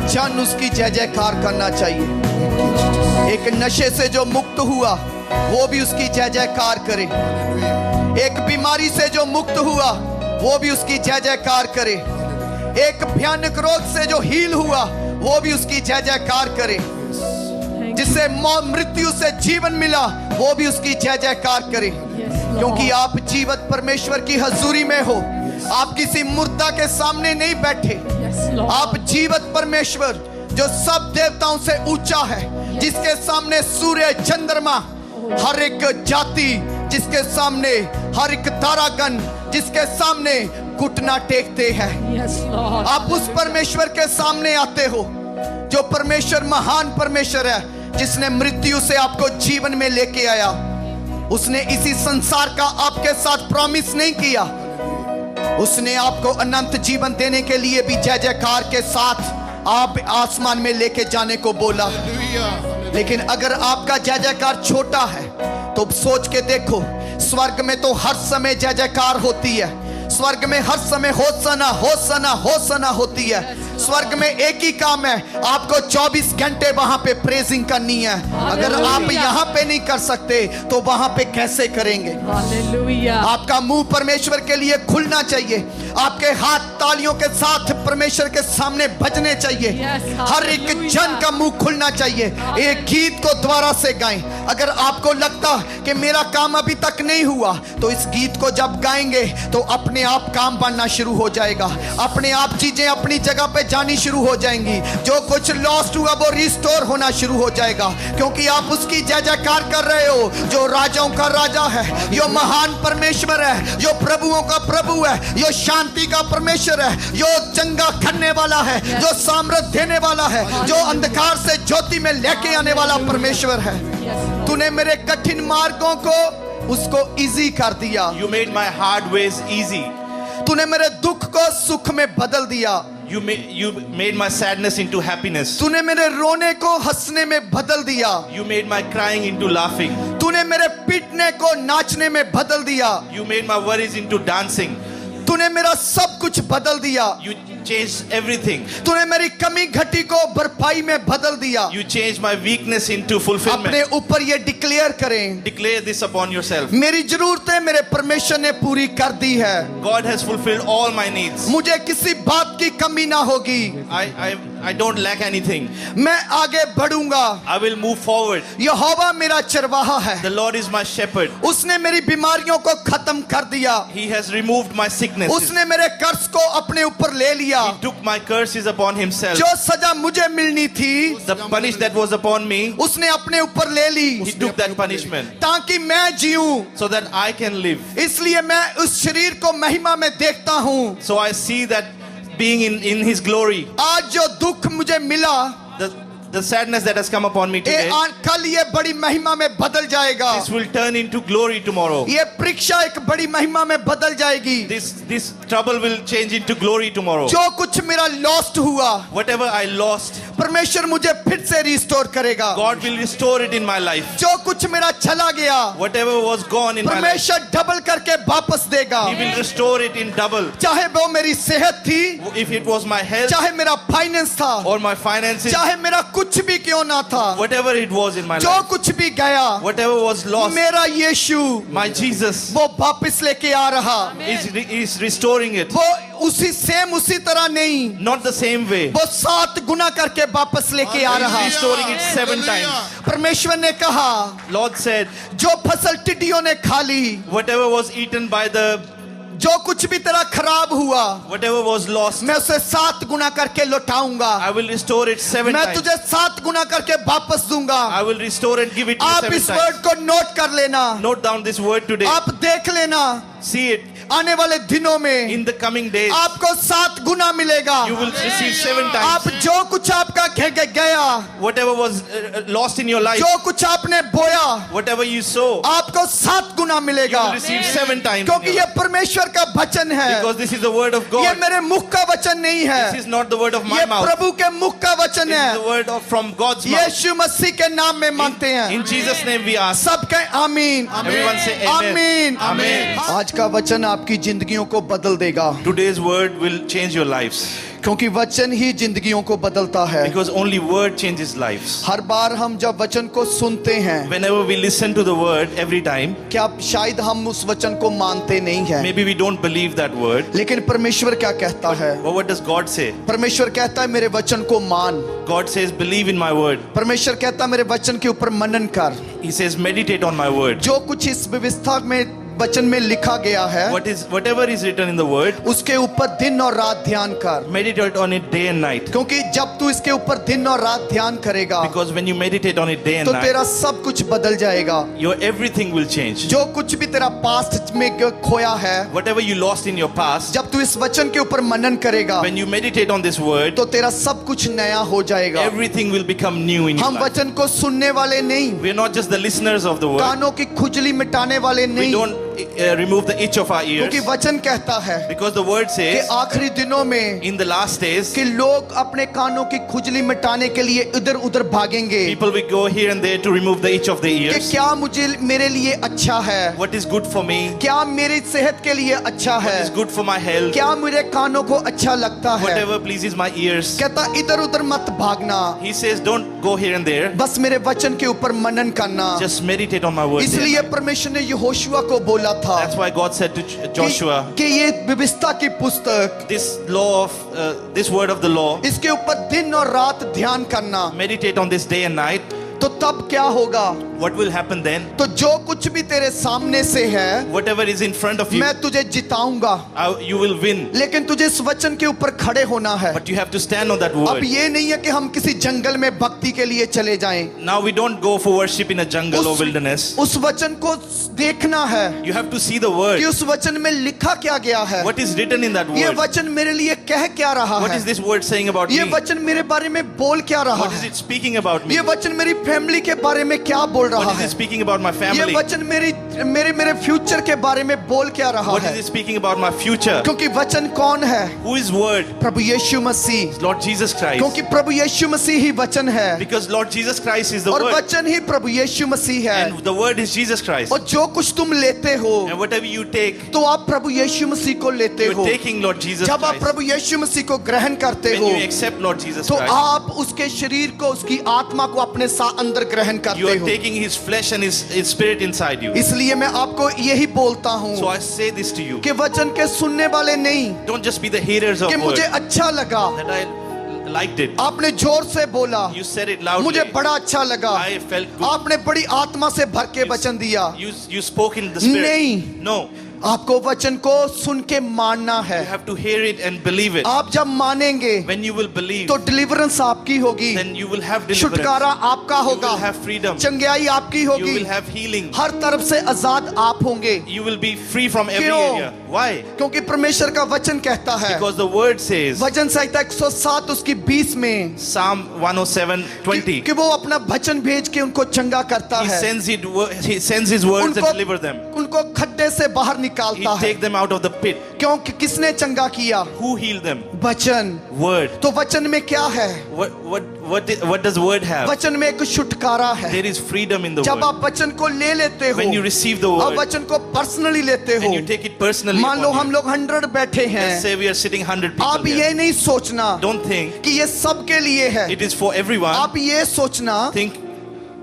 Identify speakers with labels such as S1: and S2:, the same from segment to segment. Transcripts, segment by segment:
S1: जन उसकी जय जयकार करना चाहिए। एक नशे से जो मुक्त हुआ वो भी उसकी जय जयकार करे। एक बीमारी से जो मुक्त हुआ वो भी उसकी जय जयकार करे। एक भयानक रोग से जो हील हुआ वो भी उसकी जय जयकार करे। जिसे मृत्यु से जीवन मिला वो भी उसकी जय जयकार करे। क्योंकि आप जीवित परमेश्वर की हजूरी में हो। आप किसी मुर्दा के सामने नहीं बैठे। आप जीवित परमेश्वर जो सब देवताओं से ऊंचा है, जिसके सामने सूर्य चंद्रमा, हर एक जाति, जिसके सामने हर एक तारागण, जिसके सामने घुटना टेकते हैं। आप उस परमेश्वर के सामने आते हो जो परमेश्वर महान परमेश्वर है, जिसने मृत्यु से आपको जीवन में लेके आया। उसने इसी संसार का आपके साथ प्रॉमिस नहीं किया, उसने आपको अनंत जीवन देने के लिए भी जय जयकार के साथ आप आसमान में लेके जाने को बोला। लेकिन अगर आपका जय जयकार छोटा है तो सोच के देखो, स्वर्ग में तो हर समय जय जयकार होती है। स्वर्ग में हर समय होसना होसना होसना होती है। स्वर्ग में एक ही काम है, आपको 24 घंटे वहां पे प्रेजिंग करनी है। अगर आप यहाँ पे नहीं कर सकते तो वहां पे कैसे करेंगे? आपका मुंह परमेश्वर के लिए खुलना चाहिए। आपके हाथ तालियों के साथ परमेश्वर के सामने बजने चाहिए। हर एक जन का मुंह खुलना चाहिए। एक गीत को दोबारा से गाएं। अगर आपको लगता कि मेरा काम अभी तक नहीं हुआ तो इस गीत को जब गाएंगे तो अपने आप काम बनना शुरू हो जाएगा। अपने आप चीजें अपनी जगह पे जानी शुरू हो जाएंगी। जो कुछ लॉस्ट हुआ वो रिस्टोर होना शुरू हो जाएगा। क्योंकि आप उसकी जय जयकार कर रहे हो जो राजाओं का राजा है, जो महान परमेश्वर है, जो प्रभुओं का प्रभु है, जो शांति का परमेश्वर है, जो चंगा करने वाला है, जो सामर्थ देने वाला है, जो अंधकार से ज्योति में लेके आने वाला परमेश्वर है। तूने मेरे कठिन मार्गों को उसको इजी कर दिया।
S2: You made my hard ways easy.
S1: तूने मेरे दुख को सुख में बदल दिया।
S2: You made my sadness into happiness.
S1: तूने मेरे रोने को हंसने में बदल दिया।
S2: You made my crying into laughing.
S1: तूने मेरे पीटने को नाचने में बदल दिया।
S2: You made my worries into dancing.
S1: तूने मेरा सब कुछ बदल दिया।
S2: You changed everything.
S1: तूने मेरी कमी घटी को भरपाई में बदल दिया।
S2: You changed my weakness into fulfillment.
S1: अपने ऊपर ये डिक्लेयर करें,
S2: Declare this upon yourself.
S1: मेरी जरूरतें मेरे परमेश्वर ने पूरी कर दी है।
S2: God has fulfilled all my needs.
S1: मुझे किसी बात की कमी ना होगी।
S2: I don't lack anything.
S1: मैं आगे बढ़ूंगा।
S2: I will move forward.
S1: यहोवा मेरा चरवाहा है।
S2: The Lord is my shepherd.
S1: उसने मेरी बीमारियों को खत्म कर दिया।
S2: He has removed my sickness.
S1: उसने मेरे कर्ज को अपने ऊपर ले लिया।
S2: He took my curses upon himself.
S1: जो सजा मुझे मिलनी थी,
S2: The punish that was upon me,
S1: उसने अपने ऊपर ले ली।
S2: he took that punishment
S1: ताकि मैं जीऊं।
S2: so that I can live.
S1: इसलिए मैं उस शरीर को महिमा में देखता हूँ।
S2: So I see that being in his glory.
S1: आज जो दुख मुझे मिला,
S2: The sadness that has come upon me today,
S1: कल ये बड़ी महिमा में बदल जाएगा।
S2: this will turn into glory tomorrow.
S1: ये परीक्षा एक बड़ी महिमा में बदल जाएगी।
S2: This trouble will change into glory tomorrow.
S1: जो कुछ मेरा लॉस्ट हुआ,
S2: Whatever I lost,
S1: परमेश्वर मुझे फिर से रिस्टोर करेगा।
S2: God will restore it in my life.
S1: जो कुछ मेरा चला गया,
S2: Whatever was gone in my life,
S1: परमेश्वर डबल करके वापस देगा।
S2: He will restore it in double.
S1: चाहे वो मेरी सेहत थी,
S2: If it was my health
S1: चाहे मेरा फाइनेंस था,
S2: or my finances,
S1: चाहे मेरा कुछ भी क्यों ना था,
S2: whatever it was in my
S1: जो
S2: life,
S1: कुछ भी गया,
S2: whatever was lost,
S1: मेरा यीशु
S2: my Jesus
S1: वो वापस लेके आ रहा।
S2: is restoring it.
S1: वो उसी तरह नहीं,
S2: Not the same way.
S1: वो 7 गुना करके वापस लेके आ रहा।
S2: Restoring it 7 times.
S1: परमेश्वर ने कहा,
S2: Lord said,
S1: जो फसल टिड्डियों ने खा ली,
S2: whatever was eaten by
S1: जो कुछ भी तेरा खराब हुआ,
S2: whatever was lost,
S1: मैं उसे 7 गुना करके लौटाऊंगा।
S2: I will restore it 7
S1: मैं
S2: times.
S1: तुझे 7 गुना करके वापस दूंगा।
S2: I will restore and give it to you
S1: आप
S2: 7
S1: इस वर्ड
S2: times.
S1: को नोट कर लेना।
S2: Note down this word today.
S1: आप देख लेना,
S2: See it.
S1: आने वाले दिनों में
S2: In the coming days,
S1: आपको 7 गुना मिलेगा।
S2: you will receive 7
S1: आप
S2: times.
S1: जो कुछ आपका गया,
S2: Whatever was lost in your life,
S1: जो कुछ आपने बोया,
S2: whatever you sow,
S1: आपको 7 गुना
S2: you
S1: मिलेगा।
S2: will receive 7 times.
S1: क्योंकि ये परमेश्वर का वचन है।
S2: Because this is the word of
S1: ये
S2: God.
S1: मेरे मुख का वचन नहीं है,
S2: This is not the word of my
S1: ये
S2: mouth.
S1: प्रभु के मुख का वचन
S2: This
S1: है।
S2: is the word from God's mouth.
S1: यीशु मसीह के नाम में मांगते हैं।
S2: In Jesus' name we ask.
S1: सब कहें आमीन।
S2: Everyone say amen.
S1: आमीन।
S2: Amen.
S1: आज का वचन आपकी जिंदगियों को बदल देगा।
S2: Today's word will change your lives.
S1: क्योंकि वचन ही जिंदगियों को बदलता है।
S2: Because only word changes lives.
S1: हर बार हम जब वचन को सुनते हैं,
S2: Whenever we listen to the word, every time,
S1: क्या शायद हम उस वचन को मानते नहीं हैं,
S2: maybe we don't believe that word.
S1: लेकिन परमेश्वर क्या कहता है?
S2: But what does God say?
S1: परमेश्वर कहता है मेरे वचन को मान।
S2: God says, believe in my word.
S1: परमेश्वर कहता है मेरे वचन के ऊपर मनन कर।
S2: He says, meditate on my word.
S1: जो कुछ इस व्यवस्था में वचन में लिखा गया है,
S2: Whatever is written in the word,
S1: उसके ऊपर दिन और रात ध्यान कर।
S2: meditate on it day and night.
S1: क्योंकि जब तू इसके ऊपर दिन और रात ध्यान करेगा,
S2: Because when you meditate on it day and
S1: तो
S2: night,
S1: तेरा सब कुछ बदल जाएगा।
S2: your everything will change.
S1: जो कुछ भी तेरा पास्ट में खोया है,
S2: Whatever you lost in your past,
S1: जब तू इस वचन के ऊपर मनन करेगा,
S2: when you meditate on this word,
S1: तो तेरा सब कुछ नया हो जाएगा।
S2: everything will become new in your
S1: हम
S2: life.
S1: वचन को सुनने वाले नहीं,
S2: We are not just the listeners of the word.
S1: कानों की खुजली मिटाने वाले
S2: We
S1: नहीं,
S2: don't remove the itch of our ears.
S1: क्योंकि वचन कहता है
S2: Because the word
S1: कि
S2: says,
S1: आखिरी दिनों में
S2: in the last days,
S1: कि लोग अपने कानों की खुजली मिटाने के लिए इधर उधर भागेंगे
S2: people will go here and there to remove the itch of the
S1: कि
S2: ears.
S1: क्या मुझे मेरे लिए अच्छा है,
S2: What is good for me?
S1: क्या मेरी सेहत के लिए अच्छा
S2: What
S1: है,
S2: is good for my health?
S1: क्या मेरे कानों को अच्छा लगता है।
S2: Whatever pleases my ears.
S1: कहता इधर उधर मत भागना,
S2: He says, don't go here and there.
S1: बस मेरे वचन के ऊपर मनन करना।
S2: Just meditate on my word.
S1: इसलिए परमेश्वर ने यहोशुआ को बोला था
S2: That's why God said to Joshua,
S1: कि ये व्यवस्था की पुस्तक,
S2: this law of this word of the law,
S1: इसके ऊपर दिन और रात ध्यान करना।
S2: meditate on this day and night.
S1: तो तब क्या होगा?
S2: What will happen then?
S1: तो जो कुछ भी तेरे सामने से है,
S2: Whatever is in front of you,
S1: मैं तुझे जिताऊंगा,
S2: you will win.
S1: लेकिन तुझे इस वचन के ऊपर खड़े होना है।
S2: But you have to stand on that
S1: अब
S2: word.
S1: ये नहीं है कि हम किसी जंगल में भक्ति के लिए चले जाएं।
S2: Now we don't go for worship in a jungle or
S1: उस-
S2: wilderness.
S1: उस वचन को देखना है
S2: You have to see the word.
S1: कि उस वचन में लिखा क्या गया है।
S2: What is written in that
S1: ये
S2: word?
S1: वचन मेरे लिए कह क्या रहा
S2: What
S1: है?
S2: is this word saying about
S1: ये
S2: me?
S1: वचन मेरे बारे में बोल क्या रहा
S2: What is
S1: है?
S2: it speaking about me?
S1: ये वचन मेरी फैमिली के बारे में क्या बोल रहा
S2: What is
S1: है?
S2: it speaking about my
S1: ये
S2: family?
S1: वचन मेरे फ्यूचर के बारे में बोल क्या रहा
S2: What is
S1: है?
S2: it speaking about my future?
S1: क्योंकि वचन कौन है?
S2: Who is word?
S1: Prabhu Yeshu Masih.
S2: Lord Jesus Christ.
S1: क्योंकि प्रभु यीशु मसीह ही वचन है
S2: Because Lord Jesus Christ is the
S1: और
S2: word.
S1: वचन ही प्रभु यीशु मसीह है।
S2: And the word is Jesus Christ.
S1: और जो कुछ तुम लेते हो,
S2: And whatever you take,
S1: तो आप प्रभु यीशु मसीह को लेते
S2: you're
S1: हो।
S2: taking Lord Jesus
S1: जब आप
S2: Christ.
S1: प्रभु यीशु मसीह को ग्रहण करते
S2: When
S1: हो,
S2: you accept Lord Jesus
S1: तो
S2: Christ,
S1: आप उसके शरीर को, उसकी आत्मा को अपने अंदर ग्रहण
S2: you
S1: करते
S2: are
S1: हो।
S2: taking His flesh and His spirit inside you.
S1: इसलिए मैं आपको यही बोलता
S2: So
S1: हूँ
S2: I say this to you.
S1: कि वचन के सुनने वाले नहीं
S2: Don't just be the hearers of
S1: कि
S2: word.
S1: मुझे अच्छा लगा,
S2: That I liked it.
S1: आपने जोर से बोला,
S2: You said it loudly.
S1: मुझे बड़ा अच्छा लगा,
S2: I felt good.
S1: आपने बड़ी आत्मा से भर के वचन दिया।
S2: You spoke in the spirit.
S1: नहीं।
S2: No.
S1: आपको वचन को सुन के मानना है।
S2: You have to hear it and believe it.
S1: आप जब मानेंगे
S2: When you will believe,
S1: तो डिलीवरेंस आपकी होगी,
S2: then you will have deliverance.
S1: छुटकारा आपका
S2: You
S1: होगा,
S2: will have freedom.
S1: चंगाई आपकी
S2: You
S1: होगी,
S2: will have healing.
S1: हर तरफ से आजाद आप होंगे।
S2: You will be free from every
S1: क्यों?
S2: area. Why?
S1: क्योंकि परमेश्वर का वचन कहता है,
S2: Because the word says,
S1: वचन संहिता 107 उसकी 20 में
S2: Psalm 107:20,
S1: कि वो अपना वचन भेज के उनको चंगा करता
S2: He
S1: है,
S2: sends His words and
S1: उनको
S2: deliver them.
S1: उनको खड्डे से बाहर
S2: He
S1: निकालता है।
S2: take them out of the pit.
S1: क्योंकि किसने चंगा किया?
S2: Who healed them?
S1: वचन।
S2: Word.
S1: तो वचन में क्या है?
S2: What does word have?
S1: वचन में एक छुटकारा है।
S2: There is freedom in the
S1: जब
S2: word.
S1: आप वचन को ले लेते हो,
S2: When you receive the
S1: आप
S2: word
S1: वचन को पर्सनली लेते हो,
S2: and you take it personally,
S1: मान लो
S2: upon
S1: हम
S2: you.
S1: लोग 100 बैठे
S2: Let's
S1: हैं,
S2: say we are sitting 100 people
S1: आप
S2: here.
S1: ये नहीं सोचना
S2: Don't think
S1: कि ये सबके लिए है,
S2: it is for everyone.
S1: आप ये सोचना
S2: Think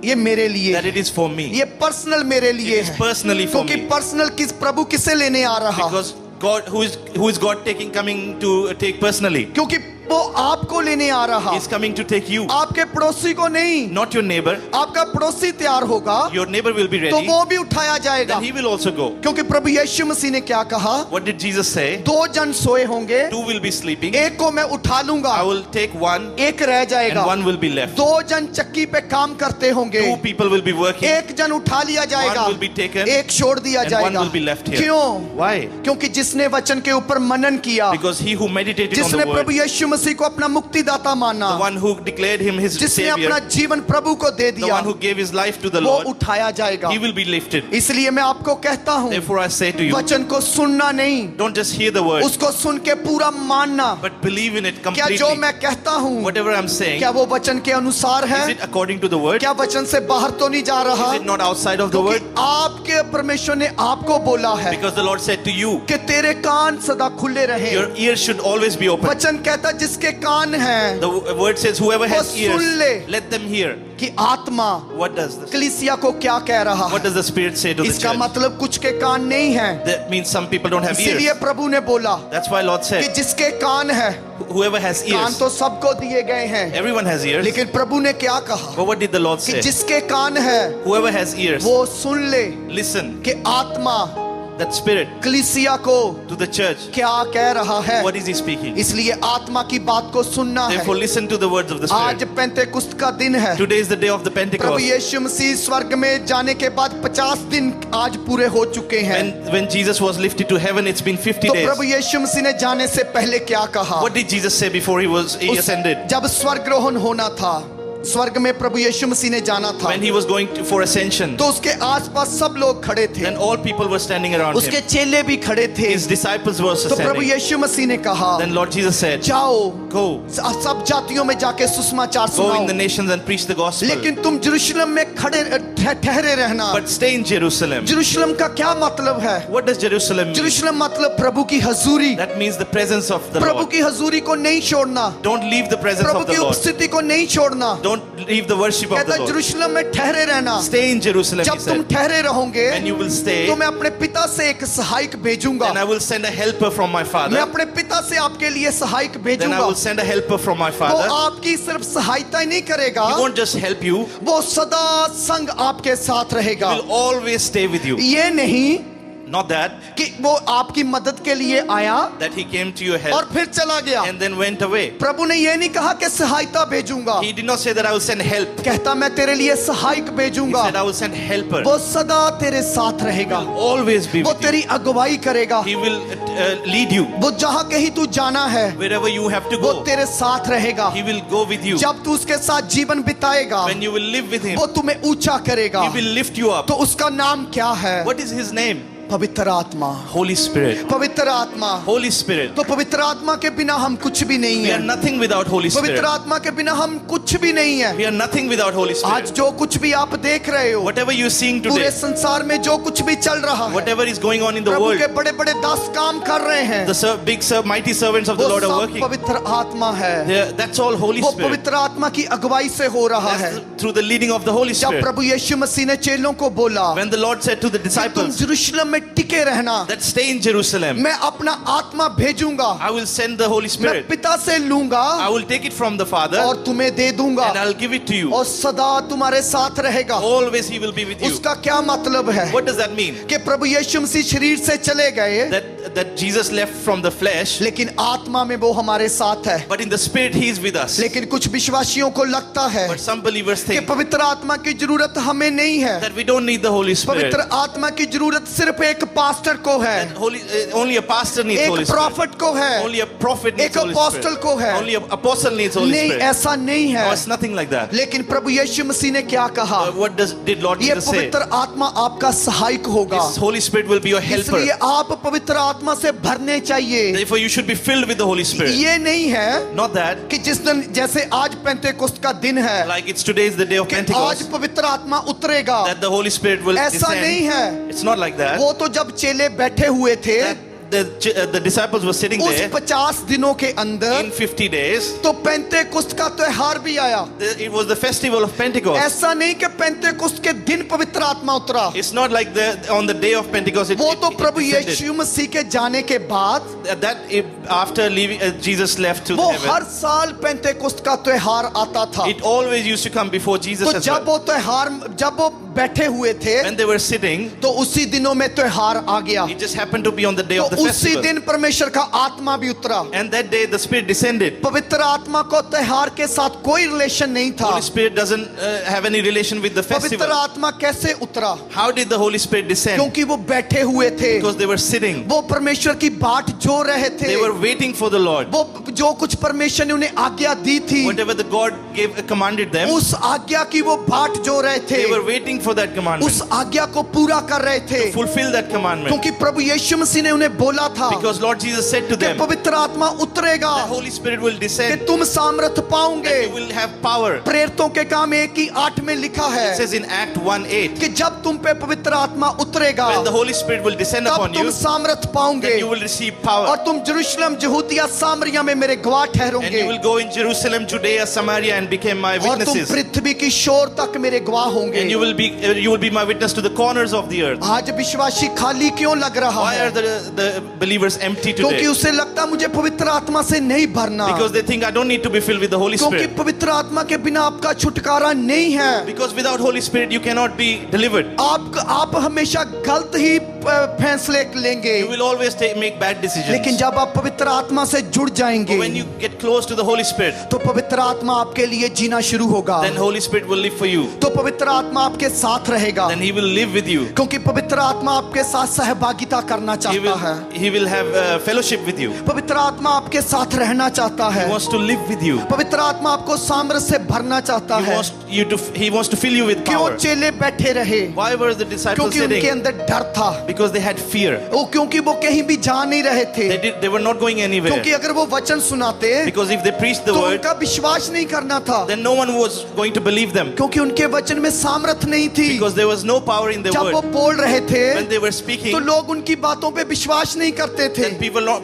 S1: ये मेरे लिए
S2: that
S1: है,
S2: it is for me.
S1: ये पर्सनल मेरे लिए
S2: It is
S1: है।
S2: personally for
S1: क्योंकि
S2: me.
S1: पर्सनल किस प्रभु किसे लेने आ रहा?
S2: Because God, who is God coming to take personally?
S1: क्योंकि वो आपको लेने आ रहा,
S2: He's coming to take you,
S1: आपके पड़ोसी को नहीं।
S2: not your neighbor.
S1: आपका पड़ोसी तैयार होगा
S2: Your neighbor will be
S1: तो
S2: ready,
S1: वो भी उठाया जाएगा।
S2: then he will also go.
S1: क्योंकि प्रभु यीशु मसीह ने क्या कहा?
S2: What did Jesus say?
S1: 2 जन सोए होंगे,
S2: Two will be sleeping.
S1: एक को मैं उठा लूंगा,
S2: I will take one,
S1: एक रह
S2: and
S1: जाएगा।
S2: one will be left.
S1: 2 जन चक्की पे काम करते होंगे,
S2: Two people will be working,
S1: एक जन उठा लिया जाएगा,
S2: one will be taken,
S1: एक छोड़ दिया
S2: and one
S1: जाएगा।
S2: will be left here.
S1: क्यों?
S2: Why?
S1: क्योंकि जिसने वचन के ऊपर मनन किया,
S2: Because he who meditated on
S1: जिसने
S2: the
S1: प्रभु
S2: word,
S1: यीशु मसीह को अपना मुक्तिदाता माना,
S2: the one who declared him his
S1: जिसने
S2: savior,
S1: अपना जीवन प्रभु को दे
S2: the
S1: दिया,
S2: one who gave his life to the
S1: वो
S2: Lord,
S1: उठाया जाएगा।
S2: he will be lifted.
S1: इसलिए मैं आपको कहता हूँ,
S2: Therefore I say to you,
S1: वचन को सुनना नहीं,
S2: don't just hear the word,
S1: उसको सुन के पूरा मानना।
S2: but believe in it
S1: क्या
S2: completely.
S1: जो मैं कहता हूँ,
S2: Whatever I'm saying,
S1: क्या वो वचन के अनुसार है?
S2: is it according to the word?
S1: क्या वचन से बाहर तो नहीं जा रहा?
S2: Is it not outside of the
S1: क्योंकि
S2: word?
S1: आपके परमेश्वर ने आपको बोला है
S2: Because the Lord said to you,
S1: कि तेरे कान सदा खुले रहे।
S2: your ears should always be open.
S1: वचन कहता जिसके कान हैं
S2: The word says, whoever has
S1: वो सुन ले।
S2: ears, let them hear.
S1: कि आत्मा
S2: What does this?
S1: कलीसिया को क्या कह रहा
S2: What
S1: है।
S2: does the Spirit say to the
S1: इसका
S2: church?
S1: मतलब कुछ के कान नहीं हैं,
S2: That means some people don't have
S1: इसीलिए
S2: ears.
S1: प्रभु ने बोला
S2: That's why Lord
S1: कि
S2: said,
S1: जिसके कान है,
S2: whoever has
S1: कान
S2: ears,
S1: तो सबको दिए गए हैं,
S2: everyone has ears.
S1: लेकिन प्रभु ने क्या कहा
S2: But what did the Lord
S1: कि
S2: say?
S1: जिसके कान है
S2: Whoever has ears,
S1: वो सुन ले
S2: listen.
S1: कि आत्मा
S2: That Spirit
S1: कलीसिया को
S2: to the church.
S1: क्या कह रहा है।
S2: What is He speaking?
S1: इसलिए आत्मा की बात को सुनना है।
S2: Therefore, listen to the words of the
S1: आज
S2: Spirit.
S1: पेंतेकुस्त का दिन है।
S2: Today is the day of the
S1: Prabhu
S2: Pentecost.
S1: यीशु मसीह स्वर्ग में जाने के बाद 50 दिन आज पूरे हो चुके हैं।
S2: When Jesus was lifted to heaven, it's been 50
S1: तो
S2: days.
S1: प्रभु यीशु मसीह ने जाने से पहले क्या कहा।
S2: What did Jesus say before he ascended?
S1: जब स्वर्गरोहण होना था, स्वर्ग में प्रभु यीशु मसीह ने जाना था,
S2: When he was going for ascension,
S1: तो उसके आसपास सब लोग खड़े थे,
S2: then all people were standing around
S1: उसके
S2: him.
S1: चेले भी खड़े थे।
S2: His disciples were also
S1: तो प्रभु
S2: standing.
S1: यीशु मसीह ने कहा
S2: Then Lord Jesus said,
S1: जाओ
S2: go
S1: सब जातियों में जाके सुसमाचार
S2: in the
S1: सुनाओ,
S2: nations and preach the gospel.
S1: लेकिन तुम यरूशलेम में खड़े ठहरे रहना।
S2: But stay in Jerusalem.
S1: यरूशलेम का क्या मतलब है?
S2: What does Jerusalem mean?
S1: यरूशलेम मतलब प्रभु की हजूरी,
S2: That means the presence of the
S1: Prabhu
S2: Lord.
S1: की हजूरी को नहीं छोड़ना,
S2: Don't leave the presence
S1: Prabhu
S2: of the
S1: की
S2: Lord.
S1: उपस्थिति को नहीं छोड़ना।
S2: Don't leave the worship of
S1: कहता
S2: the Lord.
S1: यरूशलेम में ठहरे रहना।
S2: Stay in Jerusalem, he
S1: जब तुम
S2: said.
S1: ठहरे रहोगे
S2: And you will stay.
S1: तो मैं अपने पिता से एक सहायक भेजूंगा।
S2: Then I will send a helper from my
S1: मैं
S2: Father.
S1: अपने पिता से आपके लिए सहायक
S2: Then I
S1: भेजूंगा।
S2: will send a helper from my
S1: वो
S2: Father.
S1: आपकी सिर्फ सहायता ही नहीं करेगा,
S2: He won't just help you.
S1: वो सदा संग आपके साथ
S2: He
S1: रहेगा।
S2: will always stay with you.
S1: ये नहीं
S2: Not that
S1: कि वो आपकी मदद के लिए आया
S2: he came to your
S1: और
S2: help
S1: फिर चला गया।
S2: and then went away.
S1: प्रभु ने ये नहीं कहा कि सहायता भेजूंगा,
S2: He did not say that I will send help.
S1: कहता मैं तेरे लिए सहायक
S2: He
S1: भेजूंगा।
S2: said I will send helper.
S1: वो सदा तेरे साथ
S2: He
S1: रहेगा,
S2: will always be
S1: वो
S2: with you.
S1: तेरी अगुवाई करेगा,
S2: He will lead you
S1: वो जहाँ कहीं तू जाना है
S2: wherever you have to
S1: वो
S2: go.
S1: तेरे साथ रहेगा।
S2: He will go with you.
S1: जब तू उसके साथ जीवन बिताएगा
S2: When you will live with him,
S1: वो तुम्हें ऊंचा करेगा।
S2: he will lift you up.
S1: तो उसका नाम क्या है?
S2: What is his name?
S1: पवित्र आत्मा।
S2: Holy Spirit.
S1: पवित्र आत्मा।
S2: Holy Spirit.
S1: तो पवित्र आत्मा के बिना हम कुछ भी नहीं
S2: We are
S1: है।
S2: nothing without Holy Spirit.
S1: पवित्र आत्मा के बिना हम कुछ भी नहीं है।
S2: We are nothing without Holy
S1: आज
S2: Spirit.
S1: जो कुछ भी आप देख रहे हो,
S2: Whatever you are seeing
S1: पूरे
S2: today,
S1: संसार में जो कुछ भी चल रहा है,
S2: whatever is going on in the
S1: Prabhu
S2: world,
S1: के बड़े बड़े दास काम कर रहे हैं,
S2: mighty servants of the
S1: वो
S2: Lord are
S1: सब
S2: working.
S1: पवित्र आत्मा है।
S2: That's all Holy
S1: वो
S2: Spirit.
S1: पवित्र आत्मा की अगुवाई से हो रहा है।
S2: That's through the leading of the Holy
S1: जब
S2: Spirit.
S1: प्रभु यीशु मसीह ने चेलों को बोला
S2: When the Lord said to the
S1: कि तुम
S2: disciples
S1: यरूशलेम में टिके रहना,
S2: that stay in Jerusalem,
S1: मैं अपना आत्मा भेजूंगा,
S2: I will send the Holy
S1: मैं
S2: Spirit.
S1: पिता से लूंगा
S2: I will take it from the Father
S1: और तुम्हें दे दूंगा
S2: and I'll give it to you.
S1: और सदा तुम्हारे साथ रहेगा।
S2: Always He will be with you.
S1: उसका क्या मतलब है?
S2: What does that mean?
S1: कि प्रभु यीशु मसीह शरीर से चले गए,
S2: That Jesus left from the flesh,
S1: लेकिन आत्मा में वो हमारे साथ है।
S2: but in the Spirit He is with us.
S1: लेकिन कुछ विश्वासियों को लगता है
S2: But some believers
S1: कि
S2: think
S1: पवित्र आत्मा की जरूरत हमें नहीं है।
S2: that we don't need the Holy Spirit.
S1: पवित्र आत्मा की जरूरत सिर्फ एक पास्टर को है,
S2: Only a pastor needs
S1: एक
S2: Holy Spirit.
S1: प्रॉफिट को है,
S2: Only a prophet needs
S1: एक
S2: Holy
S1: apostle
S2: Spirit.
S1: को है।
S2: Only an apostle needs Holy
S1: नहीं,
S2: Spirit.
S1: ऐसा नहीं है।
S2: No, it's nothing like that.
S1: लेकिन प्रभु यीशु मसीह ने क्या कहा?
S2: What did Lord
S1: ये
S2: Jesus say?
S1: पवित्र आत्मा आपका सहायक होगा,
S2: This Holy Spirit will be your helper.
S1: इसलिए आप पवित्र आत्मा से भरने चाहिए।
S2: Therefore, you should be filled with the Holy Spirit.
S1: ये नहीं है
S2: Not that,
S1: कि जिस दिन जैसे आज पेंतेकुस्त का दिन है
S2: like it's today is the day of
S1: कि आज
S2: Pentecost,
S1: पवित्र आत्मा उतरेगा,
S2: that the Holy Spirit will
S1: ऐसा नहीं
S2: descend.
S1: है।
S2: It's not like that.
S1: वो तो जब चेले बैठे हुए थे
S2: The disciples were sitting
S1: उस
S2: there
S1: 50 दिनों के अंदर,
S2: in 50 days.
S1: तो पेंतेकुस्त का त्योहार भी आया।
S2: It was the festival of Pentecost.
S1: ऐसा नहीं कि पेंतेकुस्त के दिन पवित्र आत्मा उतरा,
S2: It's not like on the day of Pentecost it,
S1: वो तो
S2: it
S1: प्रभु
S2: descended.
S1: यीशु मसीह के जाने के बाद
S2: After leaving, Jesus left to
S1: वो
S2: heaven.
S1: हर साल पेंतेकुस्त का त्योहार आता था।
S2: It always used to come before Jesus
S1: तो
S2: as
S1: जब
S2: well.
S1: वो त्योहार, जब वो बैठे हुए थे,
S2: When they were sitting,
S1: तो उसी दिनों में त्योहार आ गया।
S2: it just happened to be on the day
S1: तो
S2: of the
S1: उसी
S2: festival.
S1: दिन परमेश्वर का आत्मा भी उतरा।
S2: And that day the Spirit descended.
S1: पवित्र आत्मा को त्योहार के साथ कोई रिलेशन नहीं था।
S2: Holy Spirit doesn't have any relation with the
S1: पवित्र
S2: festival.
S1: आत्मा कैसे उतरा?
S2: How did the Holy Spirit descend?
S1: क्योंकि वो बैठे हुए थे,
S2: Because they were sitting.
S1: वो परमेश्वर की बाट जो रहे थे,
S2: They were waiting for the Lord.
S1: वो जो कुछ परमेश्वर ने उन्हें आज्ञा दी थी,
S2: Whatever the God commanded them,
S1: उस आज्ञा की वो बाट जो रहे थे,
S2: they were waiting for that commandment.
S1: उस आज्ञा को पूरा कर रहे थे।
S2: Fulfill that commandment.
S1: क्योंकि प्रभु यीशु मसीह ने उन्हें बोला था
S2: Because Lord Jesus said to
S1: कि
S2: them,
S1: पवित्र आत्मा उतरेगा,
S2: the Holy Spirit will
S1: कि
S2: descend.
S1: तुम सामर्थ पाओगे।
S2: You will have power.
S1: प्रेरितों के काम 1:8 में लिखा
S2: It
S1: है
S2: says in Act 1:8,
S1: कि जब तुम पे पवित्र आत्मा उतरेगा
S2: when the Holy Spirit will descend
S1: तब
S2: upon
S1: तुम
S2: you,
S1: सामर्थ पाओगे
S2: then you will receive power.
S1: और तुम यरूशलेम यरूशलेम यहूदिया सामरिया में मेरे गवाह
S2: And you
S1: ठहरोगे
S2: will go in Jerusalem, Judea, Samaria, and become my
S1: और तुम
S2: witnesses.
S1: पृथ्वी की शोर तक मेरे गवाह होंगे।
S2: And you will be my witness to the corners of the earth.
S1: आज विश्वासी खाली क्यों लग रहा
S2: Why are
S1: है?
S2: the believers empty
S1: क्योंकि
S2: today?
S1: उसे लगता मुझे पवित्र आत्मा से नहीं भरना,
S2: Because they think I don't need to be filled with the Holy
S1: क्योंकि
S2: Spirit.
S1: पवित्र आत्मा के बिना आपका छुटकारा नहीं है।
S2: Because without Holy Spirit you cannot be delivered.
S1: आप हमेशा गलत ही फैसले लेंगे,
S2: You will always make bad decisions.
S1: लेकिन जब आप पवित्र आत्मा से जुड़ जाएंगे
S2: But when you get close to the Holy Spirit,
S1: तो पवित्र आत्मा आपके लिए जीना शुरू होगा,
S2: then Holy Spirit will live for you.
S1: तो पवित्र आत्मा आपके साथ रहेगा,
S2: Then He will live with you.
S1: क्योंकि पवित्र आत्मा आपके साथ सहभागिता करना
S2: He
S1: चाहता है।
S2: will have fellowship with you.
S1: पवित्र आत्मा आपके साथ रहना चाहता
S2: He
S1: है।
S2: wants to live with you.
S1: पवित्र आत्मा आपको सामर्थ्य से भरना चाहता है।
S2: He wants to fill you with
S1: क्यों
S2: power.
S1: चेले बैठे रहे?
S2: Why were the disciples
S1: क्योंकि उनके
S2: sitting?
S1: अंदर डर था,
S2: Because they had fear.
S1: क्योंकि वो कहीं भी जा नहीं रहे थे,
S2: They were not going anywhere.
S1: क्योंकि अगर वो वचन सुनाते
S2: Because if they preached the
S1: तो
S2: word,
S1: उनका विश्वास नहीं करना था,
S2: then no one was going to believe them.
S1: क्योंकि उनके वचन में सामर्थ नहीं थी।
S2: Because there was no power in the
S1: जब वो
S2: word.
S1: बोल रहे थे
S2: When they were
S1: तो
S2: speaking,
S1: लोग उनकी बातों पे विश्वास नहीं करते थे।
S2: then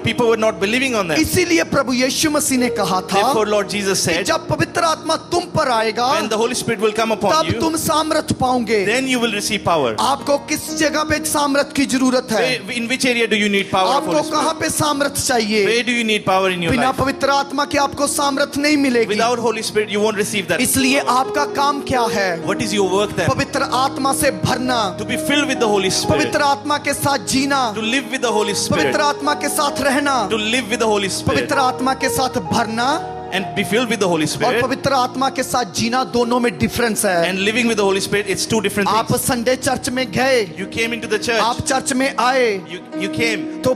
S2: people were not believing on them.
S1: इसीलिए प्रभु यीशु मसीह ने कहा था
S2: Therefore, Lord Jesus
S1: कि
S2: said,
S1: जब पवित्र आत्मा तुम पर आएगा
S2: when the Holy Spirit will come upon
S1: तब
S2: you,
S1: तुम सामर्थ पाओगे।
S2: then you will receive power.
S1: आपको किस जगह पे सामर्थ की जरूरत है?
S2: In which area do you need power of
S1: आपको
S2: Holy Spirit?
S1: कहाँ पे सामर्थ चाहिए?
S2: Where do you need power in your
S1: बिना
S2: life?
S1: पवित्र आत्मा के आपको सामर्थ नहीं मिलेगी।
S2: Without Holy Spirit, you won't receive that.
S1: इसलिए आपका काम क्या है?
S2: What is your work then?
S1: पवित्र आत्मा से भरना,
S2: To be filled with the Holy Spirit.
S1: पवित्र आत्मा के साथ जीना,
S2: To live with the Holy Spirit.
S1: पवित्र आत्मा के साथ रहना,
S2: To live with the Holy Spirit.
S1: पवित्र आत्मा के साथ भरना
S2: And be filled with the Holy
S1: और
S2: Spirit.
S1: पवित्र आत्मा के साथ जीना, दोनों में डिफरेंस है।
S2: And living with the Holy Spirit, it's two different
S1: आप
S2: things.
S1: संडे चर्च में गए,
S2: You came into the church.
S1: आप चर्च में आए
S2: You came.
S1: तो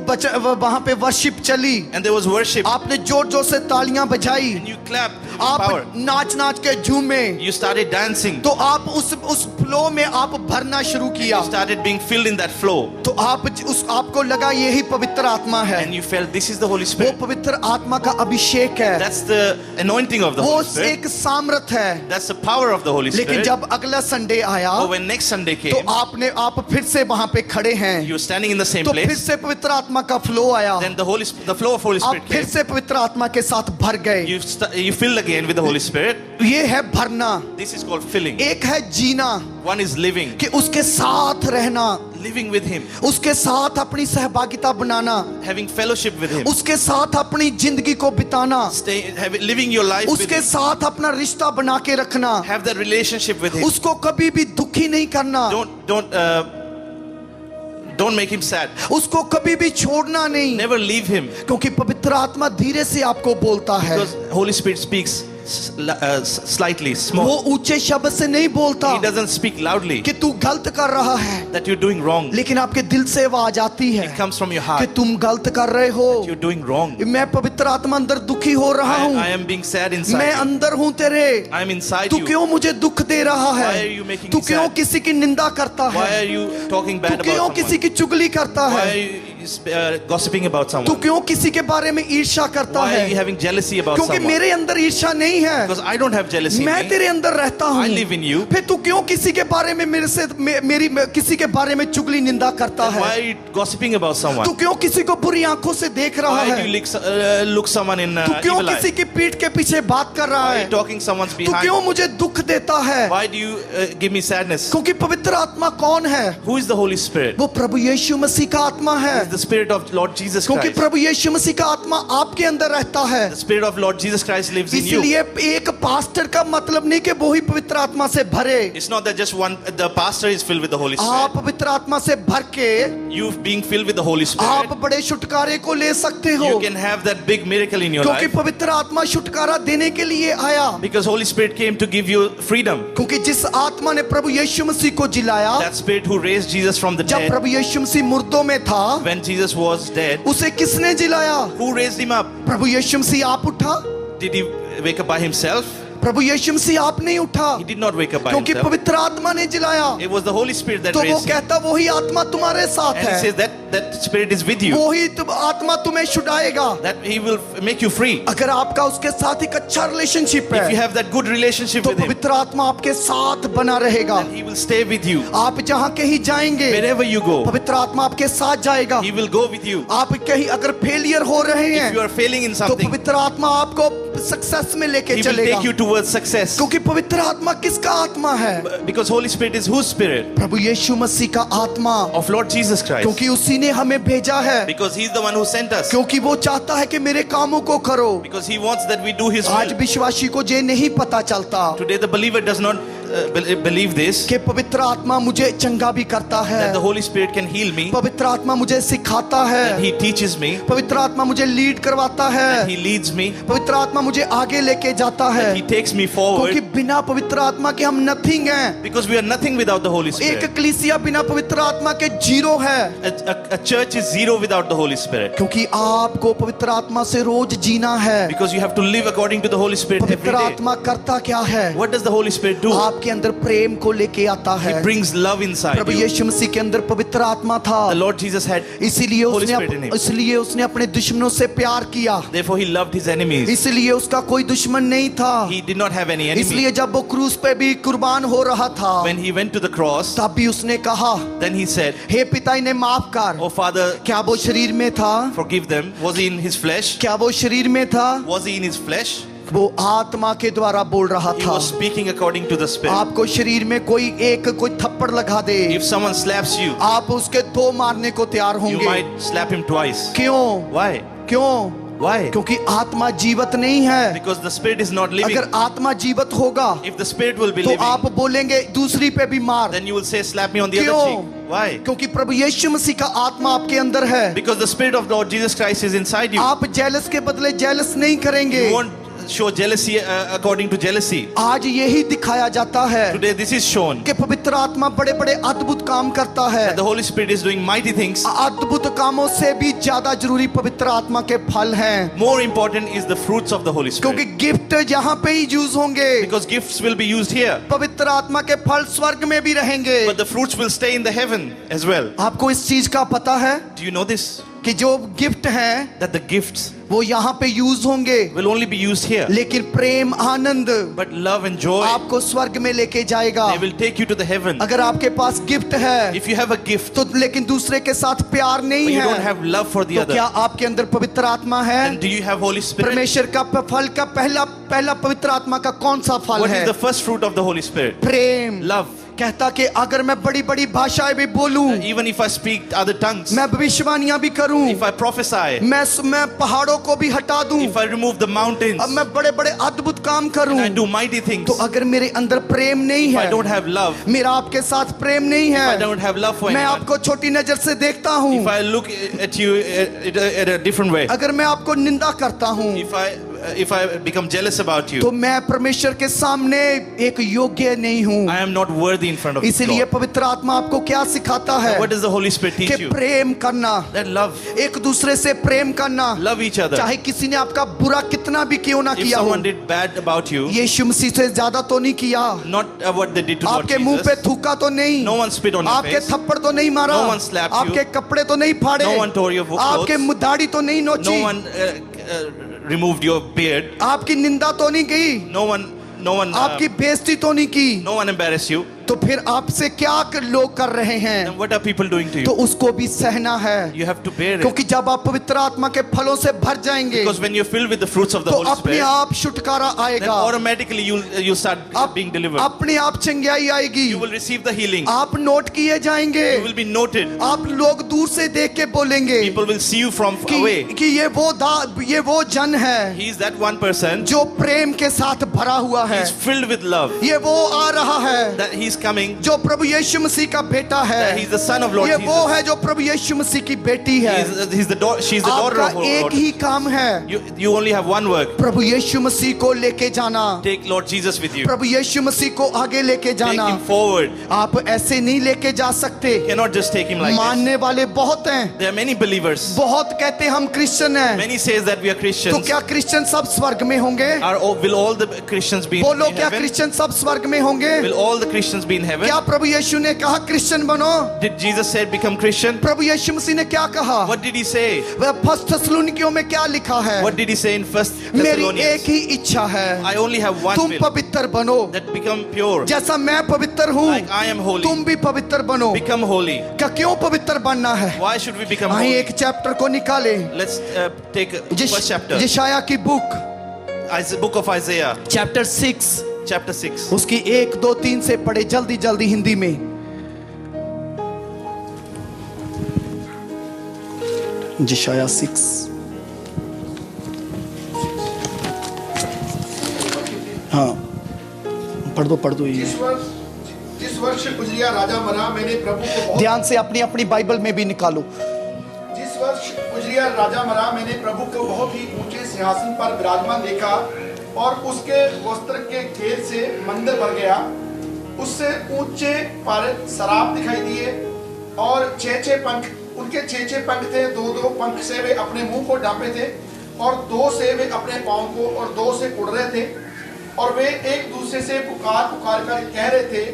S1: वहां पे वर्शिप चली,
S2: And there was worship.
S1: आपने जोर जोर से तालियां बजाई,
S2: And you clapped with power.
S1: आप नाच नाच के झूमे,
S2: You started dancing.
S1: तो आप उस फ्लो में आप भरना शुरू किया,
S2: You started being filled in that flow.
S1: तो आपको लगा यही पवित्र आत्मा है।
S2: And you felt this is the Holy
S1: वो
S2: Spirit.
S1: पवित्र आत्मा का अभिषेक है,
S2: That's the anointing of the
S1: वो
S2: Holy Spirit.
S1: एक सामर्थ है।
S2: That's the power of the Holy
S1: लेकिन
S2: Spirit.
S1: जब अगला संडे आया
S2: But when next Sunday
S1: तो
S2: came,
S1: आप फिर से वहां पे खड़े हैं,
S2: you were standing in the same
S1: तो फिर
S2: place.
S1: से पवित्र आत्मा का फ्लो आया,
S2: Then the flow of Holy
S1: आप
S2: Spirit
S1: फिर
S2: came.
S1: से पवित्र आत्मा के साथ भर गए।
S2: You fill again with the Holy Spirit.
S1: ये है भरना।
S2: This is called filling.
S1: एक है जीना,
S2: One is living.
S1: कि उसके साथ रहना,
S2: Living with Him.
S1: उसके साथ अपनी सहभागिता बनाना,
S2: Having fellowship with Him.
S1: उसके साथ अपनी जिंदगी को बिताना,
S2: Living your life with
S1: उसके
S2: Him.
S1: साथ अपना रिश्ता बना के रखना,
S2: Have that relationship with Him.
S1: उसको कभी भी दुखी नहीं करना,
S2: Don't make Him sad.
S1: उसको कभी भी छोड़ना नहीं,
S2: Never leave Him.
S1: क्योंकि पवित्र आत्मा धीरे से आपको बोलता है।
S2: Because Holy Spirit speaks slightly,
S1: वो
S2: small.
S1: ऊंचे शब्द से नहीं बोलता
S2: He doesn't speak loudly
S1: कि तू गलत कर रहा है,
S2: that you're doing wrong.
S1: लेकिन आपके दिल से आवाज आती है
S2: It comes from your
S1: कि
S2: heart.
S1: तुम गलत कर रहे हो।
S2: You're doing wrong.
S1: मैं पवित्र आत्मा अंदर दुखी हो रहा हूँ,
S2: I am being sad
S1: मैं
S2: inside.
S1: अंदर हूँ तेरे,
S2: I am inside
S1: तू
S2: you.
S1: क्यों मुझे दुख दे रहा है?
S2: Why are you making
S1: तू
S2: me
S1: क्यों
S2: sad?
S1: किसी की निंदा करता
S2: Why
S1: है?
S2: are you talking
S1: तू
S2: bad
S1: क्यों
S2: about
S1: किसी
S2: someone?
S1: की चुगली करता
S2: Why
S1: है?
S2: are you gossiping about
S1: तू
S2: someone?
S1: क्यों किसी के बारे में ईर्ष्या करता
S2: Why are you
S1: है?
S2: having jealousy about
S1: क्योंकि
S2: someone?
S1: मेरे अंदर ईर्ष्या नहीं है,
S2: Because I don't have jealousy in
S1: मैं
S2: me.
S1: तेरे अंदर रहता हूँ।
S2: I live in you.
S1: फिर तू क्यों किसी के बारे में किसी के बारे में चुगली निंदा करता
S2: Then why
S1: है?
S2: are you gossiping about someone?
S1: तू क्यों किसी को बुरी आंखों से देख रहा
S2: Why do
S1: है?
S2: you look someone in
S1: तू क्यों
S2: evil eye?
S1: किसी की पीठ के पीछे बात कर रहा
S2: Why are
S1: है?
S2: you talking someone's
S1: तू क्यों
S2: behind?
S1: मुझे दुख देता है?
S2: Why do you give me sadness?
S1: क्योंकि पवित्र आत्मा कौन है?
S2: Who is the Holy Spirit?
S1: वो प्रभु यीशु मसीह का आत्मा है,
S2: It's the Spirit of Lord Jesus
S1: क्योंकि
S2: Christ.
S1: प्रभु यीशु मसीह का आत्मा आपके अंदर रहता है।
S2: The Spirit of Lord Jesus Christ lives in you.
S1: इसलिए एक पास्टर का मतलब नहीं कि वो ही पवित्र आत्मा से भरे,
S2: It's not that just the pastor is filled with the Holy
S1: आप
S2: Spirit.
S1: पवित्र आत्मा से भर के
S2: You being filled with the Holy Spirit,
S1: आप बड़े छुटकारे को ले सकते हो,
S2: you can have that big miracle in your
S1: क्योंकि
S2: life.
S1: पवित्र आत्मा छुटकारा देने के लिए आया।
S2: Because Holy Spirit came to give you freedom.
S1: क्योंकि जिस आत्मा ने प्रभु यीशु मसीह को जिलाया,
S2: That Spirit who raised Jesus from the
S1: जब
S2: dead,
S1: प्रभु यीशु मसीह मुर्दों में था,
S2: when Jesus was dead,
S1: उसे किसने जिलाया?
S2: who raised him up?
S1: प्रभु यीशु मसीह आप उठा,
S2: Did he wake up by himself?
S1: प्रभु यीशु मसीह आप नहीं उठा,
S2: He did not wake up by
S1: क्योंकि
S2: himself.
S1: पवित्र आत्मा ने जिलाया।
S2: It was the Holy Spirit that
S1: तो वो
S2: raised him.
S1: कहता वही आत्मा तुम्हारे साथ
S2: And he
S1: है,
S2: says that Spirit is with you.
S1: वही आत्मा तुम्हें छुड़ाएगा।
S2: That He will make you free.
S1: अगर आपका उसके साथ एक अच्छा रिलेशनशिप
S2: If you
S1: है
S2: have that good relationship
S1: तो
S2: with Him,
S1: पवित्र आत्मा आपके साथ बना रहेगा।
S2: then He will stay with you.
S1: आप जहाँ कहीं जाएंगे
S2: Wherever you go,
S1: पवित्र आत्मा आपके साथ जाएगा।
S2: He will go with you.
S1: आप कहीं अगर फेलियर हो रहे
S2: If you
S1: हैं
S2: are failing in
S1: तो
S2: something,
S1: पवित्र आत्मा आपको सक्सेस में लेके
S2: He will
S1: चलेगा,
S2: take you towards success.
S1: क्योंकि पवित्र आत्मा किसका आत्मा है?
S2: Because Holy Spirit is whose Spirit?
S1: प्रभु यीशु मसीह का आत्मा,
S2: Of Lord Jesus Christ.
S1: क्योंकि उसी ने हमें भेजा है,
S2: Because He's the one who sent us.
S1: क्योंकि वो चाहता है कि मेरे कामों को करो।
S2: Because He wants that we do His
S1: आज
S2: will.
S1: विश्वासी को ये नहीं पता चलता
S2: Today the believer does not believe this,
S1: कि पवित्र आत्मा मुझे चंगा भी करता है,
S2: that the Holy Spirit can heal me,
S1: पवित्र आत्मा मुझे सिखाता
S2: that
S1: है,
S2: He teaches me,
S1: पवित्र आत्मा मुझे लीड करवाता
S2: that
S1: है,
S2: He leads me,
S1: पवित्र आत्मा मुझे आगे लेके जाता है,
S2: that He takes me
S1: क्योंकि
S2: forward.
S1: बिना पवित्र आत्मा के हम नथिंग हैं।
S2: Because we are nothing without the Holy
S1: एक
S2: Spirit.
S1: कलीसिया बिना पवित्र आत्मा के जीरो है,
S2: A church is zero without the Holy Spirit.
S1: क्योंकि आपको पवित्र आत्मा से रोज जीना है।
S2: Because you have to live according to the Holy Spirit every
S1: पवित्र
S2: day.
S1: आत्मा करता क्या है?
S2: What does the Holy Spirit do?
S1: आपके अंदर प्रेम को लेके आता
S2: He
S1: है।
S2: brings love inside
S1: Prabhu
S2: you.
S1: यीशु मसीह के अंदर पवित्र आत्मा था,
S2: The Lord Jesus had,
S1: इसीलिए
S2: Holy Spirit in him.
S1: उसने अपने दुश्मनों से प्यार किया,
S2: therefore He loved His enemies.
S1: इसलिए उसका कोई दुश्मन नहीं था,
S2: He did not have any enemy.
S1: इसलिए जब वो क्रूस पे भी कुर्बान हो रहा था
S2: When He went to the cross,
S1: तब भी उसने कहा,
S2: then He said,
S1: हे पिता इन्हें माफ कर।
S2: "Oh Father,
S1: क्या वो शरीर में था?
S2: forgive them." Was He in His flesh?
S1: क्या वो शरीर में था?
S2: Was He in His flesh?
S1: वो आत्मा के द्वारा बोल रहा
S2: He
S1: था।
S2: was speaking according to the Spirit.
S1: आपको शरीर में कोई थप्पड़ लगा दे,
S2: If someone slaps you,
S1: आप उसके दो मारने को तैयार
S2: you
S1: होंगे।
S2: might slap him twice.
S1: क्यों?
S2: Why?
S1: क्यों?
S2: Why?
S1: क्योंकि आत्मा जीवित नहीं है।
S2: Because the Spirit is not living.
S1: अगर आत्मा जीवित होगा
S2: If the Spirit will be
S1: तो
S2: living,
S1: आप बोलेंगे दूसरी पे भी मार।
S2: then you will say, "Slap me on the other
S1: क्यों?
S2: cheek." Why?
S1: क्योंकि प्रभु यीशु मसीह का आत्मा आपके अंदर है।
S2: Because the Spirit of Lord Jesus Christ is inside you.
S1: आप जेलस के बदले जेलस नहीं करेंगे।
S2: You won't show jealousy according to jealousy.
S1: आज यही दिखाया जाता है
S2: Today this is shown
S1: कि पवित्र आत्मा बड़े बड़े अद्भुत काम करता है।
S2: that the Holy Spirit is doing mighty things.
S1: अद्भुत कामों से भी ज्यादा जरूरी पवित्र आत्मा के फल हैं,
S2: More important is the fruits of the Holy
S1: क्योंकि
S2: Spirit.
S1: गिफ्ट यहाँ पे ही यूज होंगे,
S2: Because gifts will be used here,
S1: पवित्र आत्मा के फल स्वर्ग में भी रहेंगे।
S2: but the fruits will stay in the heaven as well.
S1: आपको इस चीज का पता है
S2: Do you know this?
S1: कि जो गिफ्ट हैं
S2: That the gifts
S1: वो यहाँ पे यूज होंगे,
S2: will only be used here,
S1: लेकिन प्रेम आनंद
S2: but love and joy,
S1: आपको स्वर्ग में लेके जाएगा।
S2: they will take you to the heaven.
S1: अगर आपके पास गिफ्ट है
S2: If you have a gift,
S1: तो लेकिन दूसरे के साथ प्यार नहीं
S2: but you don't
S1: है,
S2: have love for the
S1: तो क्या
S2: other,
S1: आपके अंदर पवित्र आत्मा है?
S2: then do you have Holy Spirit?
S1: परमेश्वर का फल का पहला पवित्र आत्मा का कौन सा फल
S2: What
S1: है?
S2: is the first fruit of the Holy Spirit?
S1: Prem.
S2: Love.
S1: कहता कि अगर मैं बड़ी बड़ी भाषाएं भी बोलूं,
S2: Even if I speak other tongues,
S1: मैं भविष्यवाणियां भी करूं,
S2: if I prophesy,
S1: मैं पहाड़ों को भी हटा दूं,
S2: if I remove the mountains,
S1: अब मैं बड़े बड़े अद्भुत काम करूं,
S2: and I do mighty things,
S1: तो अगर मेरे अंदर प्रेम नहीं
S2: if I
S1: है,
S2: don't have love,
S1: मेरा आपके साथ प्रेम नहीं
S2: if I
S1: है,
S2: don't have love for
S1: मैं
S2: anyone,
S1: आपको छोटी नजर से देखता हूं,
S2: if I look at you at a different way,
S1: अगर मैं आपको निंदा करता हूं,
S2: if I become jealous about
S1: तो
S2: you,
S1: मैं परमेश्वर के सामने एक योग्य नहीं हूं।
S2: I am not worthy in front of
S1: इसीलिए
S2: God.
S1: पवित्र आत्मा आपको क्या सिखाता है?
S2: What does the Holy Spirit
S1: कि
S2: teach you?
S1: प्रेम करना,
S2: That love,
S1: एक दूसरे से प्रेम करना,
S2: love each other.
S1: चाहे किसी ने आपका बुरा कितना भी क्यों ना
S2: If
S1: किया हो।
S2: someone did bad about you,
S1: यीशु मसीह से ज्यादा तो नहीं किया,
S2: not what they did to Lord
S1: आपके मुंह पे
S2: Jesus,
S1: थूका तो नहीं,
S2: no one spit on your
S1: आपके
S2: face,
S1: थप्पड़ तो नहीं मारा,
S2: No one slapped you.
S1: आपके कपड़े तो नहीं फाड़े,
S2: No one tore your clothes.
S1: आपके दाढ़ी तो नहीं
S2: no
S1: नोची,
S2: one removed your beard,
S1: आपकी निंदा तो नहीं की,
S2: no one
S1: आपकी बेइज्जती तो नहीं की,
S2: no one embarrassed you,
S1: तो फिर आपसे क्या लोग कर रहे हैं?
S2: then what are people doing to
S1: तो
S2: you?
S1: उसको भी सहना है,
S2: You have to bear it.
S1: क्योंकि जब आप पवित्र आत्मा के फलों से भर जाएंगे
S2: Because when you're filled with the fruits of the
S1: तो
S2: Holy
S1: अपने
S2: Spirit,
S1: आप छुटकारा
S2: then
S1: आएगा,
S2: automatically you start being delivered.
S1: अपने आप चंगाई आएगी,
S2: You will receive the healing.
S1: आप नोट किए जाएंगे,
S2: You will be noted.
S1: आप लोग दूर से देख के बोलेंगे
S2: People will see you from away.
S1: कि ये वो जन है
S2: He is that one person.
S1: जो प्रेम के साथ भरा हुआ है,
S2: He's filled with love.
S1: ये वो आ रहा है
S2: That he's is coming,
S1: जो प्रभु यीशु मसीह का बेटा है,
S2: that he's the son of Lord
S1: ये
S2: Jesus.
S1: वो है जो प्रभु यीशु मसीह की बेटी है।
S2: She's the daughter
S1: आपका
S2: of
S1: एक
S2: Lord.
S1: ही काम है,
S2: You only have one work.
S1: प्रभु यीशु मसीह को लेके जाना,
S2: Take Lord Jesus with you.
S1: प्रभु यीशु मसीह को आगे लेके
S2: Take
S1: जाना।
S2: him forward.
S1: आप ऐसे नहीं लेके जा सकते।
S2: You cannot just take him like this.
S1: मानने वाले बहुत हैं,
S2: There are many believers.
S1: बहुत कहते हम क्रिश्चियन हैं।
S2: Many says that we are
S1: तो
S2: Christians.
S1: क्या क्रिश्चियन सब स्वर्ग में होंगे?
S2: Will all the Christians be in
S1: बोलो, क्या
S2: heaven?
S1: क्रिश्चियन सब स्वर्ग में होंगे?
S2: Will all the Christians be in heaven?
S1: क्या प्रभु यीशु ने कहा क्रिश्चियन बनो?
S2: Did Jesus say become Christian?
S1: प्रभु यीशु मसीह ने क्या कहा?
S2: What did he say?
S1: वह फर्स्ट थेसलोनिकियों में क्या लिखा है?
S2: What did he say in First
S1: मेरी
S2: Thessalonians?
S1: एक ही इच्छा है,
S2: I only have one
S1: तुम
S2: will,
S1: पवित्र बनो,
S2: that become pure.
S1: जैसा मैं पवित्र हूँ,
S2: Like I am holy.
S1: तुम भी पवित्र बनो।
S2: Become holy.
S1: क्या क्यों पवित्र बनना है?
S2: Why should we become
S1: आइए
S2: holy?
S1: एक चैप्टर को निकाले।
S2: Let's take first chapter.
S1: यशाया की book
S2: Book of Isaiah,
S1: chapter 6
S2: chapter 6.
S1: उसकी 1 2 3 से पढ़े जल्दी जल्दी हिंदी में। यशाया 6 हाँ पढ़ दो ये।
S3: जिस वर्ष उजिया राजा मरा, मैंने प्रभु को बहुत
S1: ध्यान से अपनी अपनी बाइबल में भी निकालो।
S3: जिस वर्ष उजिया राजा मरा, मैंने प्रभु को बहुत ही ऊंचे सिंहासन पर विराजमान देखा और उसके वस्त्र के खेल से मंदिर भर गया। उससे ऊंचे पर शराब दिखाई दिए और छह पंख, उनके छह पंख थे। दो पंख से वे अपने मुंह को ढांपे थे और 2 से वे अपने पाँव को और 2 से उड़ रहे थे और वे एक दूसरे से पुकार कर कह रहे थे,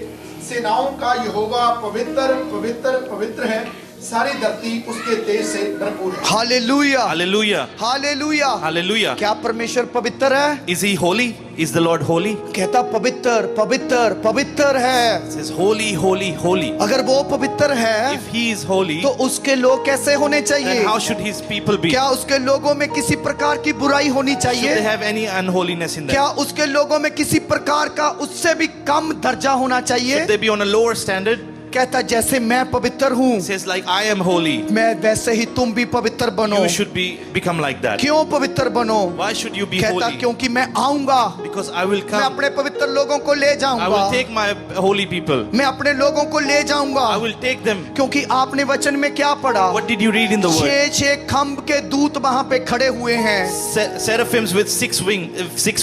S3: सेनाओं का यहोवा पवित्र पवित्र पवित्र है, सारी धरती उसके तेज से भरपूर है।
S1: Hallelujah,
S2: Hallelujah.
S1: हालेलुया।
S2: Hallelujah.
S1: क्या परमेश्वर पवित्र है?
S2: Is he holy? Is the Lord holy?
S1: कहता पवित्र पवित्र पवित्र है।
S2: It says holy, holy, holy.
S1: अगर वो पवित्र है
S2: If he is holy,
S1: तो उसके लोग कैसे होने
S2: then
S1: चाहिए?
S2: how should his people be?
S1: क्या उसके लोगों में किसी प्रकार की बुराई होनी
S2: Should they
S1: चाहिए?
S2: have any unholiness in
S1: क्या
S2: them?
S1: उसके लोगों में किसी प्रकार का उससे भी कम दर्जा होना चाहिए?
S2: Should they be on a lower standard?
S1: कहता जैसे मैं पवित्र हूँ,
S2: It says like I am holy.
S1: मैं वैसे ही तुम भी पवित्र बनो।
S2: You should become like that.
S1: क्यों पवित्र बनो?
S2: Why should you be
S1: कहता
S2: holy?
S1: क्योंकि मैं आऊंगा,
S2: Because I will
S1: मैं
S2: come.
S1: अपने पवित्र लोगों को ले
S2: I
S1: जाऊंगा,
S2: will take my holy people.
S1: मैं अपने लोगों को ले जाऊंगा।
S2: I will take them.
S1: क्योंकि आपने वचन में क्या पढ़ा?
S2: What did you read in the word?
S1: 6 खम्भ के दूत वहां पे खड़े हुए हैं,
S2: Seraphims with six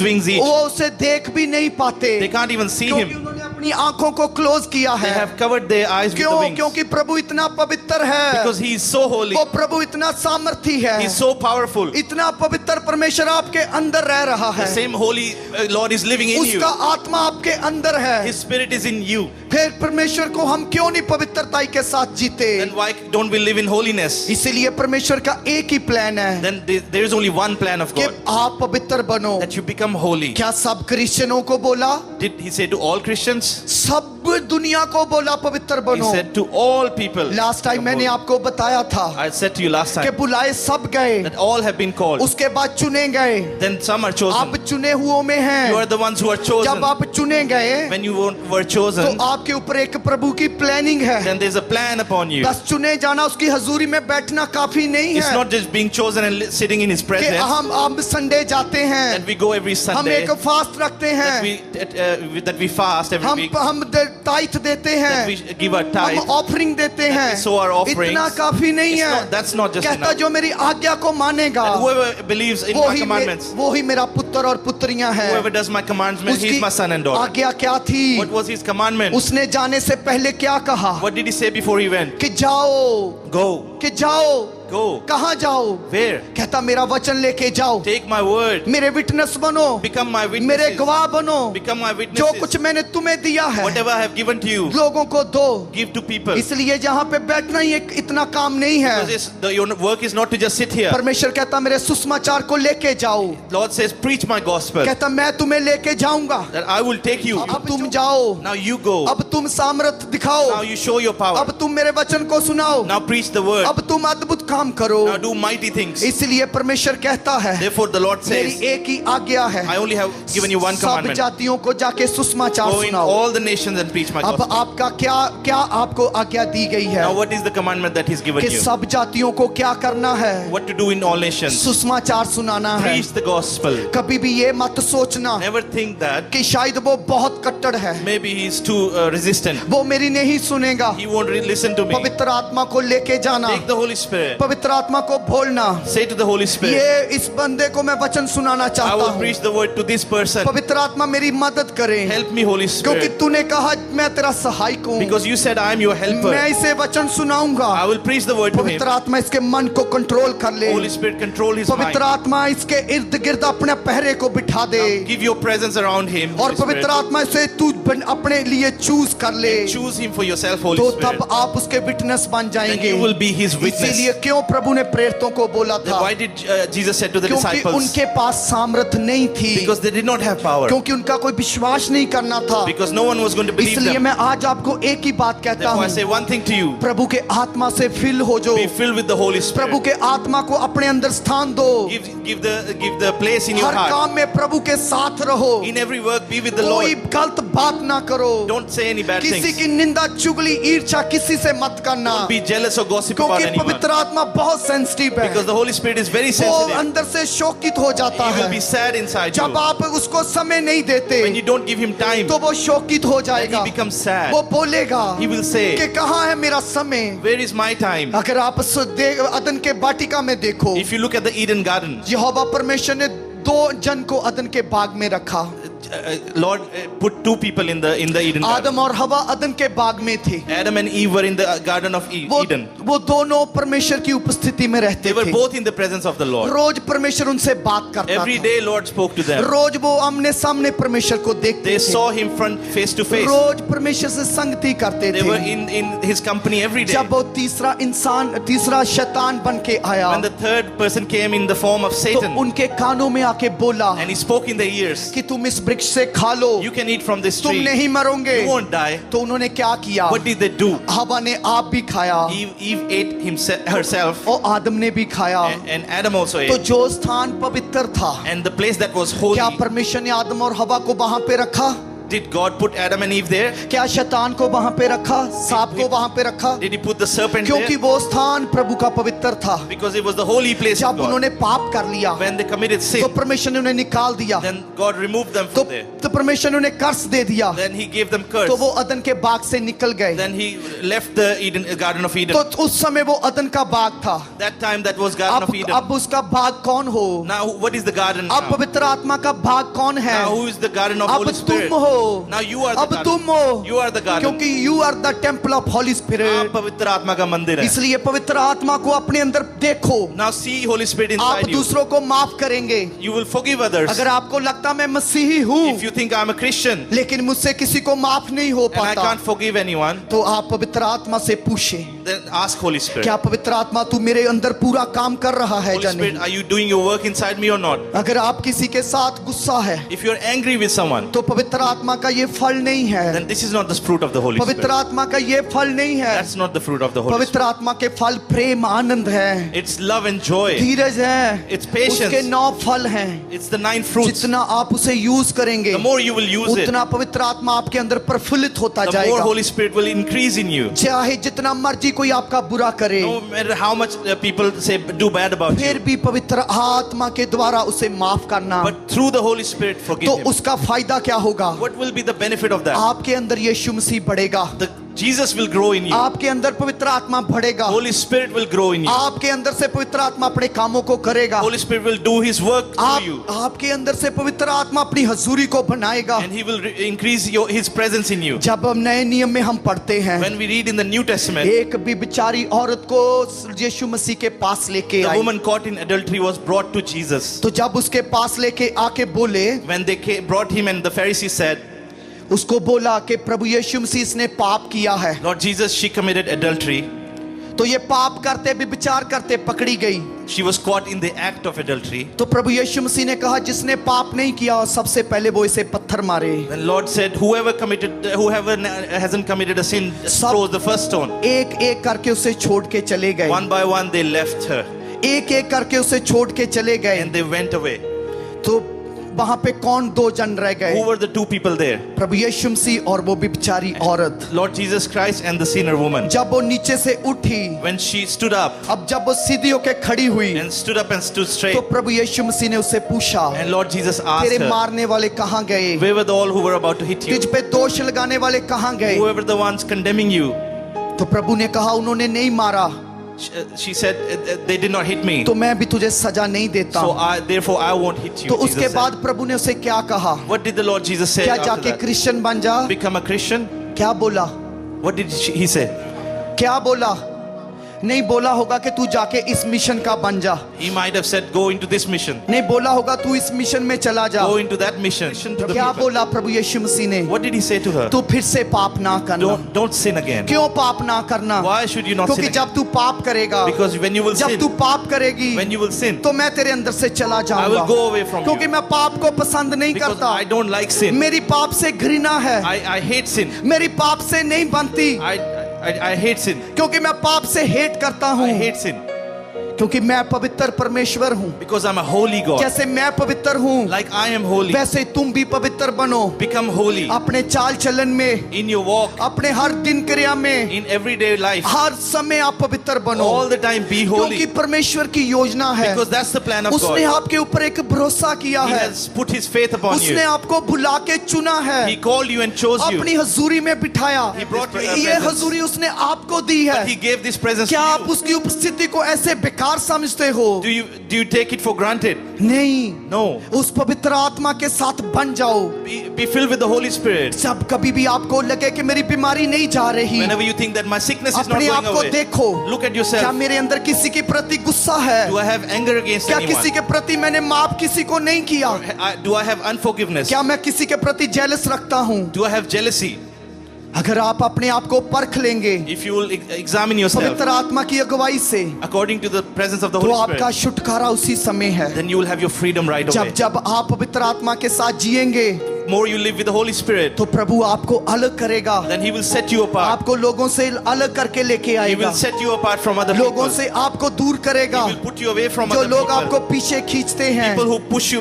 S2: wings each.
S1: वो उसे देख भी नहीं पाते
S2: They can't even see
S1: क्योंकि
S2: him.
S1: उन्होंने अपनी आंखों को क्लोज किया
S2: They
S1: है।
S2: have covered their eyes with the
S1: क्यों?
S2: wings.
S1: क्योंकि प्रभु इतना पवित्र है,
S2: Because he is so holy.
S1: वो प्रभु इतना सामर्थी है,
S2: He is so powerful.
S1: इतना पवित्र परमेश्वर आपके अंदर रह रहा
S2: The
S1: है,
S2: same holy Lord is living in you.
S1: उसका आत्मा आपके अंदर है।
S2: His spirit is in you.
S1: फिर परमेश्वर को हम क्यों नहीं पवित्रता के साथ जीते?
S2: Then why don't we live in holiness?
S1: इसीलिए परमेश्वर का एक ही प्लान है
S2: Then there is only one plan of
S1: कि
S2: God,
S1: आप पवित्र बनो।
S2: that you become holy.
S1: क्या सब क्रिश्चियनों को बोला?
S2: Did he say to all Christians?
S1: सब दुनिया को बोला पवित्र
S2: He
S1: बनो।
S2: said to all people.
S1: Last time मैंने आपको बताया था
S2: I said to you last
S1: कि
S2: time
S1: बुलाए सब गए,
S2: that all have been called.
S1: उसके बाद चुने गए।
S2: Then some are
S1: आप
S2: chosen.
S1: चुने हुओं में हैं।
S2: You are the ones who are chosen.
S1: जब आप चुने गए
S2: When you were
S1: तो
S2: chosen,
S1: आपके ऊपर एक प्रभु की प्लानिंग है।
S2: then there's a plan upon you.
S1: बस चुने जाना, उसकी हजूरी में बैठना काफी नहीं
S2: It's
S1: है
S2: not just being chosen and sitting in His
S1: कि
S2: presence.
S1: हम संडे जाते हैं,
S2: That we go every
S1: हम
S2: Sunday.
S1: एक फास्ट रखते
S2: That
S1: हैं,
S2: we fast every week.
S1: हम टाइथ देते
S2: That
S1: हैं,
S2: we give our
S1: हम
S2: tithe.
S1: ऑफरिंग देते
S2: That
S1: हैं।
S2: we sow our offerings.
S1: इतना काफी नहीं
S2: It's
S1: है।
S2: not- that's not just
S1: कहता
S2: enough.
S1: जो मेरी आज्ञा को मानेगा
S2: And whoever believes in my commandments,
S1: वो ही मेरा पुत्र और पुत्रियां हैं।
S2: whoever does my commandments, he is my son and daughter.
S1: आज्ञा क्या थी?
S2: What was His commandment?
S1: उसने जाने से पहले क्या कहा?
S2: What did He say before He went?
S1: कि जाओ,
S2: Go,
S1: कि जाओ।
S2: go.
S1: कहाँ जाओ?
S2: Where?
S1: कहता मेरा वचन लेके जाओ,
S2: Take my word.
S1: मेरे विटनेस बनो,
S2: Become my
S1: मेरे
S2: witnesses.
S1: गवाह बनो।
S2: Become my
S1: जो
S2: witnesses.
S1: कुछ मैंने तुम्हें दिया है
S2: Whatever I have given to you,
S1: लोगों को दो।
S2: give to people.
S1: इसलिए जहाँ पे बैठना ही एक इतना काम नहीं
S2: Because
S1: है।
S2: your work is not to just sit here.
S1: परमेश्वर कहता मेरे सुसमाचार को लेके जाओ।
S2: Lord says, preach my gospel.
S1: कहता मैं तुम्हें लेके जाऊंगा।
S2: That I will take you.
S1: अब तुम जाओ,
S2: Now you go.
S1: अब तुम सामर्थ दिखाओ,
S2: Now you show your power.
S1: अब तुम मेरे वचन को सुनाओ,
S2: Now preach the word.
S1: अब तुम अद्भुत काम करो।
S2: Now do mighty things.
S1: इसलिए परमेश्वर कहता है
S2: Therefore the Lord
S1: मेरी
S2: says,
S1: एक ही आज्ञा है,
S2: I only have given you one
S1: सब
S2: commandment.
S1: जातियों को जाके सुसमाचार
S2: Go in
S1: सुनाओ।
S2: all the nations and preach my
S1: अब
S2: gospel.
S1: आपका क्या आपको आज्ञा दी गई है
S2: Now what is the commandment that He's given
S1: कि
S2: you?
S1: सब जातियों को क्या करना है?
S2: What to do in all nations?
S1: सुसमाचार सुनाना है।
S2: Preach the gospel.
S1: कभी भी ये मत सोचना
S2: Never think that
S1: कि शायद वो बहुत कट्टर है,
S2: maybe he's too non-existent.
S1: वो मेरी नहीं सुनेगा।
S2: He won't listen to me.
S1: पवित्र आत्मा को लेके जाना,
S2: Take the Holy Spirit.
S1: पवित्र आत्मा को बोलना,
S2: Say to the Holy Spirit,
S1: ये इस बंदे को मैं वचन सुनाना
S2: I
S1: चाहता
S2: will
S1: हूँ।
S2: preach the word to this person.
S1: पवित्र आत्मा मेरी मदद करे,
S2: Help me, Holy
S1: क्योंकि
S2: Spirit.
S1: तूने कहा मैं तेरा सहायक हूँ।
S2: Because you said I am your
S1: मैं
S2: helper.
S1: इसे वचन सुनाऊंगा।
S2: I will preach the word to him.
S1: पवित्र आत्मा इसके मन को कंट्रोल कर ले।
S2: Holy Spirit, control his mind.
S1: पवित्र आत्मा इसके इर्द गिर्द अपने पहरे को बिठा दे,
S2: Give your presence around him.
S1: और
S2: Holy Spirit.
S1: पवित्र आत्मा से तू अपने लिए चूज कर ले,
S2: Choose him for yourself, Holy
S1: तो
S2: Spirit.
S1: तब आप उसके विटनेस बन
S2: Then
S1: जाएंगे।
S2: you will be his witness.
S1: इसीलिए क्यों प्रभु ने प्रेरितों को बोला
S2: Then
S1: था?
S2: why did Jesus said to the
S1: क्योंकि
S2: disciples?
S1: उनके पास सामर्थ नहीं थी,
S2: Because they did not have power.
S1: क्योंकि उनका कोई विश्वास नहीं करना था।
S2: Because no one was going to believe
S1: इसलिए
S2: them.
S1: मैं आज आपको एक ही बात कहता
S2: Therefore I
S1: हूँ,
S2: say one thing to you.
S1: प्रभु के आत्मा से फिल हो जो,
S2: Be filled with the Holy
S1: Prabhu
S2: Spirit.
S1: के आत्मा को अपने अंदर स्थान दो,
S2: Give the place in your
S1: her
S2: heart.
S1: काम में प्रभु के साथ रहो,
S2: In every work, be with the
S1: कोई
S2: Lord.
S1: गलत बात ना करो,
S2: Don't say any bad
S1: किसी
S2: things.
S1: की निंदा चुगली ईर्ष्या किसी से मत करना,
S2: Be jealous or gossip about
S1: क्योंकि
S2: anyone.
S1: पवित्र आत्मा बहुत सेंसिटिव है।
S2: Because the Holy Spirit is very
S1: वो
S2: sensitive.
S1: अंदर से शोकित हो जाता
S2: He will
S1: है।
S2: be sad inside
S1: जब
S2: you.
S1: आप उसको समय नहीं देते
S2: When you don't give him time,
S1: तो वो शोकित हो
S2: then
S1: जाएगा,
S2: he becomes sad.
S1: वो बोलेगा
S2: He will say,
S1: कि कहाँ है मेरा समय।
S2: where is my time?
S1: अगर आप अदन के वाटिका में देखो,
S2: If you look at the Eden garden,
S1: यहोवा परमेश्वर ने दो जन को अदन के बाग में रखा।
S2: Lord put two people in the Eden garden.
S1: आदम और हवा अदन के बाग में थे।
S2: Adam and Eve were in the garden of Eden.
S1: वो दोनों परमेश्वर की उपस्थिति में रहते
S2: They were
S1: थे।
S2: both in the presence of the Lord.
S1: रोज परमेश्वर उनसे बात करता
S2: Every
S1: था।
S2: day Lord spoke to them.
S1: रोज वो आमने सामने परमेश्वर को देखते
S2: They
S1: थे।
S2: saw him face to face.
S1: रोज परमेश्वर से संगति करते
S2: They were
S1: थे।
S2: in his company every day.
S1: जब वो तीसरा शैतान बन के आया,
S2: When the third person came in the form of
S1: तो
S2: Satan
S1: उनके कानों में आके बोला
S2: and he spoke in their ears,
S1: कि तुम इस वृक्ष से खा लो,
S2: you can eat from this
S1: तुम
S2: tree.
S1: नहीं मरोगे।
S2: You won't die.
S1: तो उन्होंने क्या किया?
S2: What did they do?
S1: हवा ने आप भी खाया
S2: Eve ate herself
S1: और आदम ने भी खाया।
S2: and Adam also
S1: तो
S2: ate.
S1: जो स्थान पवित्र था,
S2: And the place that was holy,
S1: क्या परमेश्वर ने आदम और हवा को वहां पे रखा?
S2: did God put Adam and Eve there?
S1: क्या शैतान को वहां पे रखा? सांप को वहां पे रखा?
S2: Did he put the serpent
S1: क्योंकि
S2: there?
S1: वो स्थान प्रभु का पवित्र था।
S2: Because it was the holy place of
S1: जब
S2: God.
S1: उन्होंने पाप कर लिया
S2: When they committed
S1: तो
S2: sin,
S1: परमेश्वर ने उन्हें निकाल दिया,
S2: then God removed them
S1: तो
S2: from there.
S1: परमेश्वर ने उन्हें कर्स दे दिया,
S2: Then he gave them curse.
S1: तो वो अदन के बाग से निकल गए।
S2: Then he left the Garden of Eden.
S1: तो उस समय वो अदन का बाग था।
S2: That time that was Garden of Eden.
S1: अब उसका बाग कौन हो?
S2: Now what is the garden
S1: अब
S2: now?
S1: पवित्र आत्मा का बाग कौन है?
S2: Now who is the garden of
S1: अब
S2: Holy
S1: तुम
S2: Spirit?
S1: हो।
S2: Now you are the
S1: अब तुम
S2: garden.
S1: हो,
S2: You are the garden.
S1: क्योंकि you are the temple of Holy
S2: आप
S1: स्पिरिट।
S2: पवित्र आत्मा का मंदिर है.
S1: इसलिए पवित्र आत्मा को अपने अंदर देखो।
S2: Now see Holy Spirit
S1: आप
S2: inside you.
S1: दूसरों को माफ करेंगे।
S2: You will forgive others.
S1: अगर आपको लगता मैं मसीही हूँ
S2: If you think I'm a Christian
S1: लेकिन मुझसे किसी को माफ नहीं हो
S2: and I
S1: पाता,
S2: can't forgive anyone,
S1: तो आप पवित्र आत्मा से पूछें,
S2: then ask Holy Spirit.
S1: क्या पवित्र आत्मा तू मेरे अंदर पूरा काम कर रहा है
S2: Holy
S1: या
S2: Spirit,
S1: नहीं?
S2: are you doing your work inside me or not?
S1: अगर आप किसी के साथ गुस्सा है
S2: If you're angry with someone,
S1: तो पवित्र आत्मा का ये फल नहीं है।
S2: then this is not the fruit of the Holy
S1: पवित्र
S2: Spirit.
S1: आत्मा का ये फल नहीं है।
S2: That's not the fruit of the Holy Spirit.
S1: पवित्र आत्मा के फल प्रेम, आनंद है,
S2: It's love and joy.
S1: धीरज है,
S2: It's patience.
S1: उसके 9 फल हैं।
S2: It's the 9 fruits.
S1: जितना आप उसे यूज करेंगे
S2: The more you will use it,
S1: उतना पवित्र आत्मा आपके अंदर प्रफुल्लित होता
S2: the more
S1: जाएगा।
S2: Holy Spirit will increase in you.
S1: चाहे जितना मर्जी कोई आपका बुरा करे,
S2: No matter how much people say do bad about
S1: फिर
S2: you,
S1: भी पवित्र आत्मा के द्वारा उसे माफ करना,
S2: but through the Holy Spirit forgive
S1: तो
S2: him.
S1: उसका फायदा क्या होगा?
S2: What will be the benefit of that?
S1: आपके अंदर यीशु मसीह बढ़ेगा,
S2: Jesus will grow in you.
S1: आपके अंदर पवित्र आत्मा बढ़ेगा,
S2: Holy Spirit will grow in you.
S1: आपके अंदर से पवित्र आत्मा अपने कामों को करेगा,
S2: Holy Spirit will do His work through you,
S1: आपके अंदर से पवित्र आत्मा अपनी हजूरी को बनाएगा।
S2: and He will increase His presence in you.
S1: जब हम नए नियम में हम पढ़ते हैं,
S2: When we read in the New Testament,
S1: एक भी बेचारी औरत को यीशु मसीह के पास लेके
S2: the
S1: I,
S2: woman caught in adultery was brought to Jesus.
S1: तो जब उसके पास लेके आके बोले,
S2: When they brought him, and the Pharisees said,
S1: उसको बोला कि प्रभु यीशु मसीह इसने पाप किया है,
S2: Lord Jesus, she committed adultery.
S1: तो ये पाप करते भी विचार करते पकड़ी गई।
S2: She was caught in the act of adultery.
S1: तो प्रभु यीशु मसीह ने कहा जिसने पाप नहीं किया सबसे पहले वो इसे पत्थर मारे।
S2: Then Lord said, whoever hasn't committed a sin, throws the first stone.
S1: एक एक करके उसे छोड़ के चले गए,
S2: One by one they left her
S1: एक एक करके उसे छोड़ के चले गए।
S2: and they went away.
S1: तो वहां पे कौन दो जन रह
S2: Who
S1: गए?
S2: were the two people there?
S1: प्रभु यीशु मसीह और वो बिचारी औरत।
S2: Lord Jesus Christ and the sinner woman.
S1: जब वो नीचे से उठी,
S2: When she stood up
S1: अब जब वो सीधी होके खड़ी हुई,
S2: and stood up and stood straight,
S1: तो प्रभु यीशु मसीह ने उससे पूछा,
S2: and Lord Jesus asked
S1: तेरे
S2: her,
S1: मारने वाले कहाँ गए?
S2: where were the all who were about to hit you?
S1: तुझ पे दोष लगाने वाले कहाँ गए?
S2: Whoever the ones condemning you.
S1: तो प्रभु ने कहा, उन्होंने नहीं मारा,
S2: She said, they did not hit me.
S1: तो मैं भी तुझे सजा नहीं देता।
S2: So therefore I won't hit you.
S1: तो
S2: Jesus
S1: उसके
S2: said.
S1: बाद प्रभु ने उसे क्या कहा?
S2: What did the Lord Jesus say
S1: क्या
S2: after
S1: जाके
S2: that?
S1: क्रिश्चियन बन जा?
S2: Become a Christian?
S1: क्या बोला?
S2: What did he say?
S1: क्या बोला? नहीं बोला होगा कि तू जाके इस मिशन का बन जा।
S2: He might have said, go into this mission.
S1: नहीं बोला होगा तू इस मिशन में चला जा।
S2: Go into that mission. To the
S1: क्या
S2: people.
S1: बोला प्रभु यीशु मसीह ने?
S2: What did he say to her?
S1: तू फिर से पाप ना करना।
S2: Don't sin again.
S1: क्यों पाप ना करना?
S2: Why should you not sin
S1: क्योंकि
S2: again?
S1: जब तू पाप करेगा,
S2: Because when you will
S1: जब
S2: sin,
S1: तू पाप करेगी,
S2: when you will sin,
S1: तो मैं तेरे अंदर से चला
S2: I
S1: जाऊंगा।
S2: will go away from
S1: क्योंकि
S2: you.
S1: मैं पाप को पसंद नहीं
S2: Because
S1: करता।
S2: I don't like sin.
S1: मेरी पाप से घृणा है।
S2: I hate sin.
S1: मेरी पाप से नहीं बनती,
S2: I hate sin.
S1: क्योंकि मैं पाप से हेट करता हूँ।
S2: I hate sin.
S1: क्योंकि मैं पवित्र परमेश्वर हूँ।
S2: Because I'm a holy God.
S1: जैसे मैं पवित्र हूँ,
S2: Like I am holy.
S1: वैसे तुम भी पवित्र बनो।
S2: Become holy.
S1: अपने चाल चलन में,
S2: In your walk.
S1: अपने हर दिन क्रिया में,
S2: In everyday life.
S1: हर समय आप पवित्र बनो।
S2: All the time be holy.
S1: क्योंकि परमेश्वर की योजना है।
S2: Because that's the plan of
S1: उसने
S2: God.
S1: आपके ऊपर एक भरोसा किया
S2: He
S1: है।
S2: has put his faith upon
S1: उसने
S2: you.
S1: आपको बुला के चुना है,
S2: He called you and chose you.
S1: अपनी हजूरी में बिठाया।
S2: He brought you a
S1: ये
S2: presence.
S1: हजूरी उसने आपको दी है।
S2: But he gave this presence
S1: क्या
S2: to
S1: आप
S2: you.
S1: उसकी उपस्थिति को ऐसे बेकार समझते हो?
S2: Do you take it for granted?
S1: नहीं,
S2: No.
S1: उस पवित्र आत्मा के साथ बन जाओ।
S2: Be filled with the Holy Spirit.
S1: जब कभी भी आपको लगे कि मेरी बीमारी नहीं जा रही,
S2: Whenever you think that my sickness is not
S1: अपने
S2: going
S1: आप को
S2: away,
S1: देखो।
S2: look at
S1: क्या
S2: yourself.
S1: मेरे अंदर किसी के प्रति गुस्सा है?
S2: Do I have anger against
S1: क्या किसी
S2: anyone?
S1: के प्रति मैंने माफ किसी को नहीं किया?
S2: Do I have unforgiveness?
S1: क्या मैं किसी के प्रति जेलस रखता हूँ?
S2: Do I have jealousy?
S1: अगर आप अपने आप को परख लेंगे
S2: If you will examine yourself
S1: पवित्र आत्मा की अगुवाई से,
S2: according to the presence of the
S1: तो
S2: Holy
S1: आपका
S2: Spirit,
S1: छुटकारा उसी समय है।
S2: then you will have your freedom right
S1: जब
S2: away.
S1: जब आप पवित्र आत्मा के साथ जिएंगे,
S2: More you live with the Holy Spirit,
S1: तो प्रभु आपको अलग करेगा।
S2: then He will set you apart.
S1: आपको लोगों से अलग करके लेके
S2: He
S1: आएगा।
S2: will set you apart from other
S1: लोगों
S2: people.
S1: से आपको दूर
S2: He
S1: करेगा।
S2: will put you away from
S1: जो
S2: other
S1: लोग आपको
S2: people.
S1: पीछे खींचते हैं,
S2: People who push you,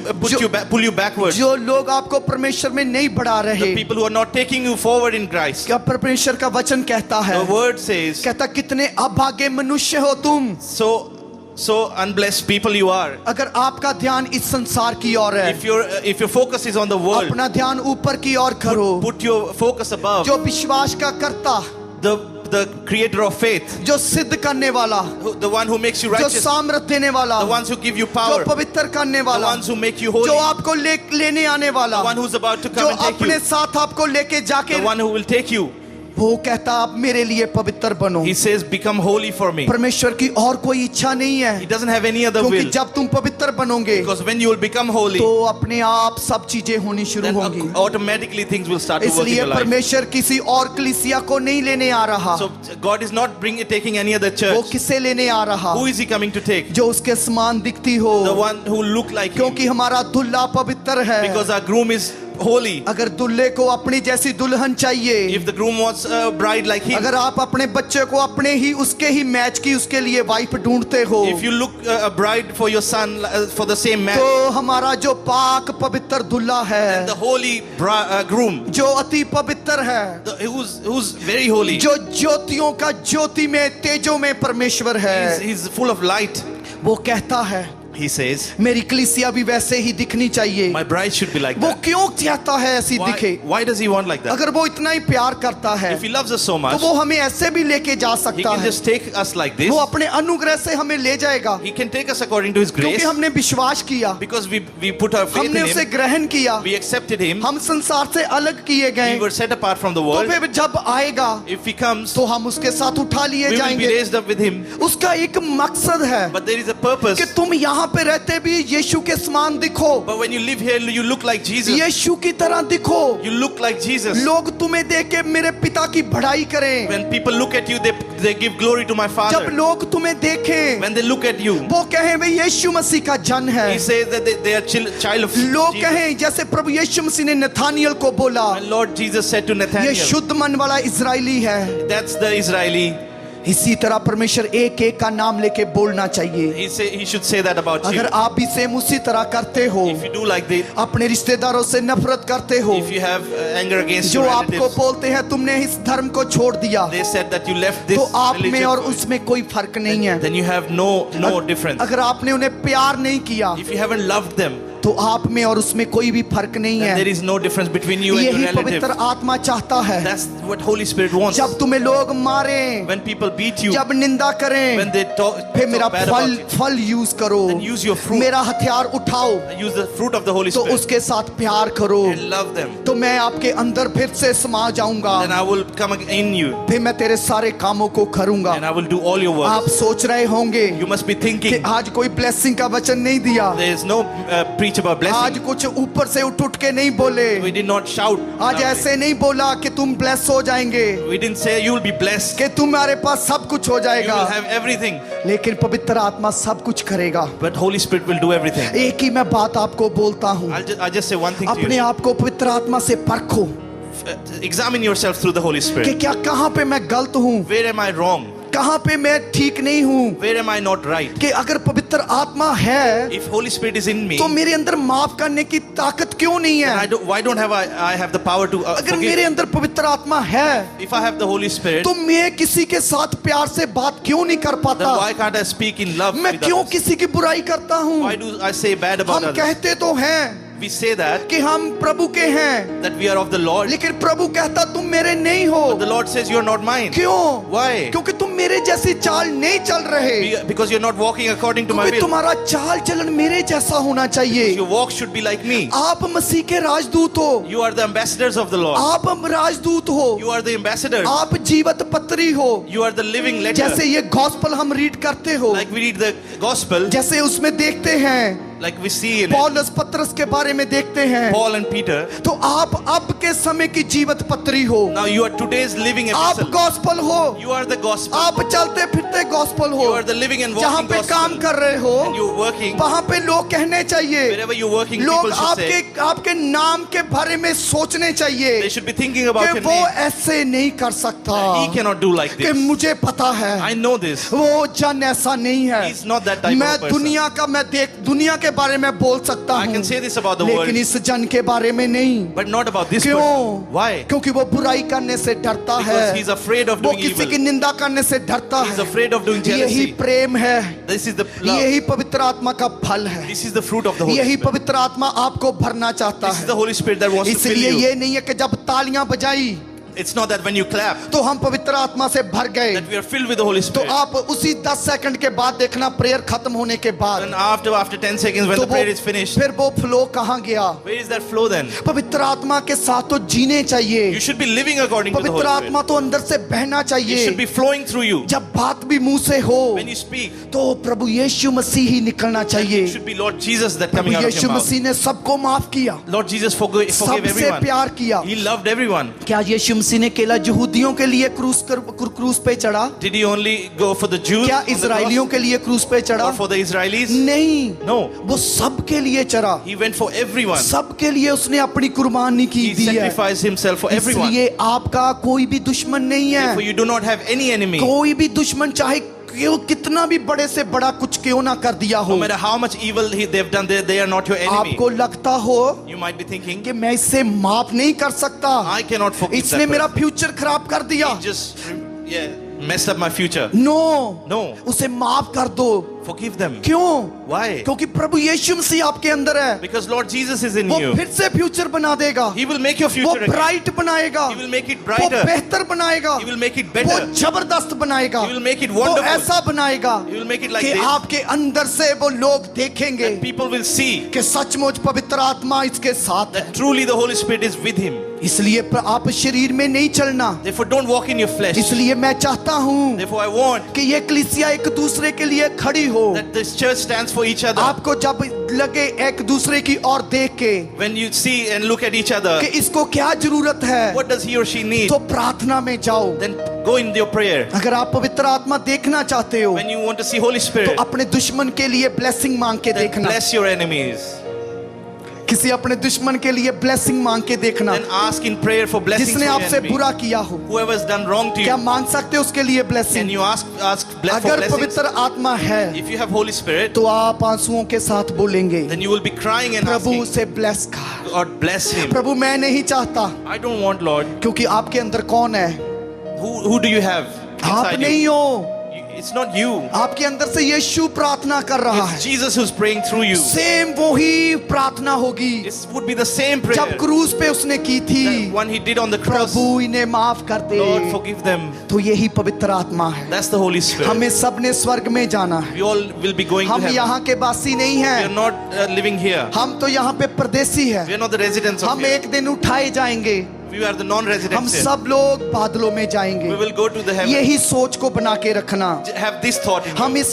S2: pull you backwards.
S1: जो लोग आपको परमेश्वर में नहीं बढ़ा
S2: The
S1: रहे,
S2: people who are not taking you forward in Christ.
S1: क्या परमेश्वर का वचन कहता है?
S2: The word says,
S1: कहता कितने अभागे मनुष्य हो तुम,
S2: so unblessed people you are.
S1: अगर आपका ध्यान इस संसार की ओर है।
S2: If your focus is on the world,
S1: अपना ध्यान ऊपर की ओर करो।
S2: put your focus above.
S1: जो विश्वास का करता,
S2: The creator of faith,
S1: जो सिद्ध करने वाला,
S2: the one who makes you
S1: जो
S2: righteous,
S1: सामर्थ देने वाला,
S2: the ones who give you
S1: जो
S2: power,
S1: पवित्र करने
S2: the
S1: वाला,
S2: ones who make you holy,
S1: जो आपको लेने आने वाला,
S2: the one who's about to
S1: जो
S2: come and take
S1: अपने
S2: you,
S1: साथ आपको लेके जाके,
S2: the one who will take you.
S1: वो कहता आप मेरे लिए पवित्र बनो।
S2: He says, become holy for me.
S1: परमेश्वर की और कोई इच्छा नहीं है,
S2: He doesn't have any other
S1: क्योंकि
S2: will.
S1: जब तुम पवित्र बनोगे,
S2: Because when you will become holy,
S1: तो अपने आप सब चीजें होनी शुरू
S2: then
S1: होंगी।
S2: automatically things will start to work in
S1: इसलिए
S2: your life.
S1: परमेश्वर किसी और कलीसिया को नहीं लेने आ रहा।
S2: So God is not taking any other
S1: वो
S2: church.
S1: किसे लेने आ रहा?
S2: Who is He coming to take?
S1: जो उसके समान दिखती हो,
S2: The one who look like Him.
S1: क्योंकि हमारा दुल्हा पवित्र है।
S2: Because our groom is holy.
S1: अगर दूल्हे को अपनी जैसी दुल्हन चाहिए,
S2: If the groom wants a bride like him,
S1: अगर आप अपने बच्चे को अपने ही उसके ही मैच की उसके लिए वाइफ ढूंढते हो,
S2: if you look a bride for your son for the same man,
S1: तो हमारा जो पाक पवित्र दूल्हा है,
S2: the holy groom,
S1: जो अति पवित्र है,
S2: who's very holy,
S1: जो ज्योतियों का ज्योति में तेजों में परमेश्वर है,
S2: he's full of light.
S1: वो कहता है
S2: He says,
S1: मेरी कलीसिया भी वैसे ही दिखनी चाहिए।
S2: my bride should be like
S1: वो
S2: that.
S1: क्यों चाहता है ऐसी दिखे?
S2: Why does he want like that?
S1: अगर वो इतना ही प्यार करता है,
S2: If he loves us so
S1: तो
S2: much,
S1: वो हमें ऐसे भी लेके जा
S2: he
S1: सकता
S2: can
S1: है।
S2: just take us like this.
S1: वो अपने अनुग्रह से हमें ले जाएगा,
S2: He can take us according to his
S1: क्योंकि
S2: grace,
S1: हमने विश्वास किया,
S2: because we put our faith
S1: हमने
S2: in
S1: उसे
S2: him,
S1: ग्रहण किया,
S2: we accepted him,
S1: हम संसार से अलग किए गए।
S2: we were set apart from the
S1: तो
S2: world.
S1: फिर जब आएगा
S2: If he comes,
S1: तो हम उसके साथ उठा लिए
S2: we will be
S1: जाएंगे।
S2: raised up with him.
S1: उसका एक मकसद है
S2: But there is a purpose.
S1: कि तुम यहाँ पे रहते भी यीशु के समान दिखो,
S2: But when you live here, you look like Jesus.
S1: यीशु की तरह दिखो।
S2: You look like Jesus.
S1: लोग तुम्हें देख के मेरे पिता की बढ़ाई करें।
S2: When people look at you, they give glory to my
S1: जब
S2: Father.
S1: लोग तुम्हें देखें,
S2: When they look at you,
S1: वो कहें वे यीशु मसीह का जन है।
S2: he says that they are child of
S1: लोग
S2: Jesus.
S1: कहें जैसे प्रभु यीशु मसीह ने नथानियल को बोला,
S2: And Lord Jesus said to
S1: ये
S2: Nathaniel,
S1: शुद्ध मन वाला इजरायली है।
S2: that's the Israeli.
S1: इसी तरह परमेश्वर एक एक का नाम लेके बोलना चाहिए।
S2: He should say that about you.
S1: अगर आप भी सेम उसी तरह करते हो,
S2: If you do like this,
S1: अपने रिश्तेदारों से नफरत करते हो,
S2: if you have anger against
S1: जो
S2: your
S1: आपको
S2: relatives,
S1: बोलते हैं तुमने इस धर्म को छोड़ दिया,
S2: they said that you left this
S1: तो आप में और
S2: religion,
S1: उसमें कोई फर्क नहीं है।
S2: then you have no difference.
S1: अगर आपने उन्हें प्यार नहीं किया,
S2: If you haven't loved them,
S1: तो आप में और उसमें कोई भी फर्क नहीं
S2: then there
S1: है।
S2: is no difference between you and your
S1: यही
S2: relative.
S1: पवित्र आत्मा चाहता है।
S2: That's what Holy Spirit wants.
S1: जब तुम्हें लोग मारें,
S2: When people beat you,
S1: जब निंदा करें,
S2: when they talk
S1: फिर मेरा
S2: bad about you,
S1: फल यूज करो,
S2: then use your fruit.
S1: मेरा हथियार उठाओ,
S2: use the fruit of the Holy
S1: तो
S2: Spirit
S1: उसके साथ प्यार करो,
S2: and love them.
S1: तो मैं आपके अंदर फिर से समा जाऊंगा,
S2: Then I will come in you
S1: फिर मैं तेरे सारे कामों को करूंगा।
S2: and I will do all your work.
S1: आप सोच रहे होंगे
S2: You must be
S1: कि
S2: thinking
S1: आज कोई ब्लेसिंग का वचन नहीं दिया,
S2: there is no preach about
S1: आज
S2: blessing.
S1: कुछ ऊपर से उठ के नहीं बोले,
S2: We did not shout.
S1: आज
S2: loudly.
S1: ऐसे नहीं बोला कि तुम ब्लेस हो जाएंगे,
S2: We didn't say you will be blessed.
S1: कि तुम्हारे पास सब कुछ हो
S2: You
S1: जाएगा,
S2: will have everything.
S1: लेकिन पवित्र आत्मा सब कुछ करेगा।
S2: But Holy Spirit will do everything.
S1: एक ही मैं बात आपको बोलता हूँ,
S2: I'll just say one thing to
S1: अपने
S2: you.
S1: आप को पवित्र आत्मा से परखो
S2: Examine yourself through the Holy
S1: कि
S2: Spirit.
S1: क्या कहाँ पे मैं गलत हूँ,
S2: Where am I wrong?
S1: कहाँ पे मैं ठीक नहीं हूँ,
S2: Where am I not right?
S1: कि अगर पवित्र आत्मा है
S2: If Holy Spirit is in me,
S1: तो मेरे अंदर माफ करने की ताकत क्यों नहीं
S2: then
S1: है?
S2: why don't I have the power to
S1: अगर मेरे
S2: forgive?
S1: अंदर पवित्र आत्मा है
S2: If I have the Holy Spirit,
S1: तो मैं किसी के साथ प्यार से बात क्यों नहीं कर
S2: then
S1: पाता?
S2: why can't I speak in love
S1: मैं
S2: with
S1: क्यों
S2: others?
S1: किसी की बुराई करता हूँ?
S2: Why do I say bad about
S1: हम
S2: others?
S1: कहते तो हैं
S2: We say that
S1: कि हम प्रभु के हैं,
S2: that we are of the Lord,
S1: लेकिन प्रभु कहता तुम मेरे नहीं हो।
S2: but the Lord says you are not mine.
S1: क्यों?
S2: Why?
S1: क्योंकि तुम मेरे जैसी चाल नहीं चल रहे,
S2: Because you're not walking according to my
S1: क्योंकि
S2: will.
S1: तुम्हारा चाल चलन मेरे जैसा होना चाहिए।
S2: Your walk should be like me.
S1: आप मसीह के राजदूत हो,
S2: You are the ambassadors of the Lord.
S1: आप राजदूत हो,
S2: You are the ambassadors.
S1: आप जीवत पत्री हो।
S2: You are the living letter.
S1: जैसे ये गॉस्पल हम रीड करते हो,
S2: Like we read the gospel,
S1: जैसे उसमें देखते हैं
S2: like we see in it,
S1: पौलुस पत्रस के बारे में देखते हैं,
S2: Paul and Peter.
S1: तो आप अब के समय की जीवत पत्री हो,
S2: Now you are today's living
S1: आप
S2: epistle.
S1: गॉस्पल हो,
S2: You are the gospel.
S1: आप चलते फिरते गॉस्पल हो,
S2: You are the living and
S1: जहाँ
S2: walking
S1: पे काम
S2: gospel.
S1: कर रहे हो
S2: And you're working.
S1: वहाँ पे लोग कहने चाहिए,
S2: Wherever you're working,
S1: लोग
S2: people should say,
S1: आपके नाम के बारे में सोचने चाहिए
S2: they should be thinking about
S1: कि
S2: your
S1: वो
S2: name.
S1: ऐसे नहीं कर सकता,
S2: He cannot do like
S1: कि
S2: this.
S1: मुझे पता है
S2: I know this.
S1: वो जन ऐसा नहीं है।
S2: He's not that type
S1: मैं
S2: of person.
S1: दुनिया के बारे में बोल सकता
S2: I
S1: हूँ,
S2: can say this about the world,
S1: लेकिन इस जन के बारे में नहीं।
S2: but not about this
S1: क्यों?
S2: person. Why?
S1: क्योंकि वो बुराई करने से डरता है,
S2: Because he's afraid of
S1: वो
S2: doing
S1: किसी
S2: evil.
S1: की निंदा करने से डरता
S2: He's
S1: है।
S2: afraid of doing
S1: यही
S2: jealousy.
S1: प्रेम है,
S2: This is the love.
S1: यही पवित्र आत्मा का फल है,
S2: This is the fruit of the Holy
S1: यही
S2: Spirit.
S1: पवित्र आत्मा आपको भरना चाहता
S2: This is
S1: है।
S2: the Holy Spirit that wants to fill
S1: इसलिए
S2: you.
S1: ये नहीं है कि जब तालियां बजाई
S2: It's not that when you clap
S1: तो हम पवित्र आत्मा से भर गए,
S2: that we are filled with the Holy
S1: तो
S2: Spirit.
S1: आप उसी 10 सेकंड के बाद देखना प्रेयर खत्म होने के बाद
S2: And after 10 seconds when
S1: तो
S2: the prayer is finished,
S1: फिर वो फ्लो कहाँ गया?
S2: where is that flow then?
S1: पवित्र आत्मा के साथ तो जीने चाहिए,
S2: You should be living according to the
S1: पवित्र
S2: Holy
S1: आत्मा
S2: Spirit.
S1: तो अंदर से बहना
S2: It
S1: चाहिए।
S2: should be flowing through you.
S1: जब बात भी मुंह से हो
S2: When you speak,
S1: तो प्रभु यीशु मसीह ही निकलना
S2: it
S1: चाहिए।
S2: should be Lord Jesus that
S1: Prabhu
S2: coming out of
S1: Yeshu
S2: your mouth.
S1: मसीह ने सबको माफ किया,
S2: Lord Jesus forgave
S1: सबसे
S2: everyone.
S1: प्यार किया।
S2: He loved everyone.
S1: क्या यीशु मसीह ने केवल यहूदियों के लिए क्रूस पे चढ़ा?
S2: Did he only go for the Jews
S1: क्या
S2: on the
S1: इजराइलियों
S2: cross?
S1: के लिए क्रूस पे चढ़ा?
S2: Or for the Israelis?
S1: नहीं,
S2: No.
S1: वो सबके लिए चढ़ा,
S2: He went for everyone.
S1: सबके लिए उसने अपनी कुर्बानी की
S2: He
S1: दी है।
S2: sacrificed himself for everyone.
S1: इसलिए आपका कोई भी दुश्मन नहीं
S2: Therefore
S1: है,
S2: you do not have any enemy.
S1: कोई भी दुश्मन चाहे क्यों कितना भी बड़े से बड़ा कुछ क्यों ना कर दिया हो,
S2: No matter how much evil they've done, they are not your enemy.
S1: आपको लगता हो
S2: You might be thinking,
S1: कि मैं इससे माफ नहीं कर सकता,
S2: I cannot forgive
S1: इसने
S2: that
S1: मेरा
S2: person.
S1: फ्यूचर खराब कर दिया।
S2: He just messed up my future.
S1: No,
S2: No.
S1: उसे माफ कर दो।
S2: Forgive them.
S1: क्यों?
S2: Why?
S1: क्योंकि प्रभु यीशु मसीह आपके अंदर है,
S2: Because Lord Jesus is in
S1: वो
S2: you.
S1: फिर से फ्यूचर बना देगा,
S2: He will make your
S1: वो
S2: future again.
S1: ब्राइट बनाएगा,
S2: He will make it
S1: वो
S2: brighter.
S1: बेहतर बनाएगा,
S2: He will make it
S1: वो
S2: better.
S1: जबरदस्त बनाएगा,
S2: He will make it
S1: वो
S2: wonderful.
S1: ऐसा बनाएगा
S2: He will make it like
S1: कि
S2: this.
S1: आपके अंदर से वो लोग देखेंगे
S2: People will see
S1: कि सचमुच पवित्र आत्मा इसके साथ है।
S2: that truly the Holy Spirit is with him.
S1: इसलिए आप शरीर में नहीं चलना,
S2: Therefore don't walk in your flesh.
S1: इसलिए मैं चाहता हूँ
S2: Therefore I want
S1: कि ये कलीसिया एक दूसरे के लिए खड़ी हो।
S2: that this church stands for each other.
S1: आपको जब लगे एक दूसरे की ओर देख के
S2: When you see and look at each other,
S1: कि इसको क्या जरूरत है,
S2: what does he or she need?
S1: तो प्रार्थना में जाओ।
S2: Then go in your prayer.
S1: अगर आप पवित्र आत्मा देखना चाहते हो
S2: When you want to see Holy
S1: तो
S2: Spirit,
S1: अपने दुश्मन के लिए ब्लेसिंग मांग के
S2: then
S1: देखना।
S2: bless your enemies.
S1: किसी अपने दुश्मन के लिए ब्लेसिंग मांग के देखना,
S2: Then ask in prayer for blessings
S1: जिसने
S2: for your
S1: आपसे
S2: enemy.
S1: बुरा किया हो,
S2: Whoever has done wrong to
S1: क्या
S2: you,
S1: मांग सकते हो उसके लिए
S2: can
S1: blessing?
S2: you ask for
S1: अगर
S2: blessings?
S1: पवित्र आत्मा है
S2: If you have Holy Spirit,
S1: तो आप आंसुओं के साथ बोलेंगे,
S2: then you will be crying and
S1: Prabhu
S2: asking,
S1: उसे ब्लेस कर।
S2: God bless him.
S1: प्रभु मैं नहीं चाहता,
S2: I don't want, Lord.
S1: क्योंकि आपके अंदर कौन है?
S2: Who do you have
S1: आप
S2: inside
S1: नहीं
S2: you?
S1: हो,
S2: It's not you.
S1: आपके अंदर से यीशु प्रार्थना कर रहा
S2: It's
S1: है।
S2: Jesus who's praying through you.
S1: Same वही प्रार्थना होगी
S2: This would be the same prayer
S1: जब क्रूज पे उसने की थी,
S2: that one he did on the cross.
S1: प्रभु इन्हें माफ कर दे।
S2: Lord, forgive them.
S1: तो यही पवित्र आत्मा है।
S2: That's the Holy Spirit.
S1: हमें सबने स्वर्ग में जाना है।
S2: We all will be going to
S1: हम
S2: heaven.
S1: यहाँ के वासी नहीं
S2: We are
S1: हैं,
S2: not living here.
S1: हम तो यहाँ पे परदेसी
S2: We
S1: हैं।
S2: are not the residents of
S1: हम
S2: here.
S1: एक दिन उठाए जाएंगे,
S2: We are the
S1: हम
S2: non-residents here.
S1: सब लोग बादलों में
S2: We
S1: जाएंगे।
S2: will go to the heaven.
S1: यही सोच को बना के रखना।
S2: Have this thought in
S1: हम
S2: you.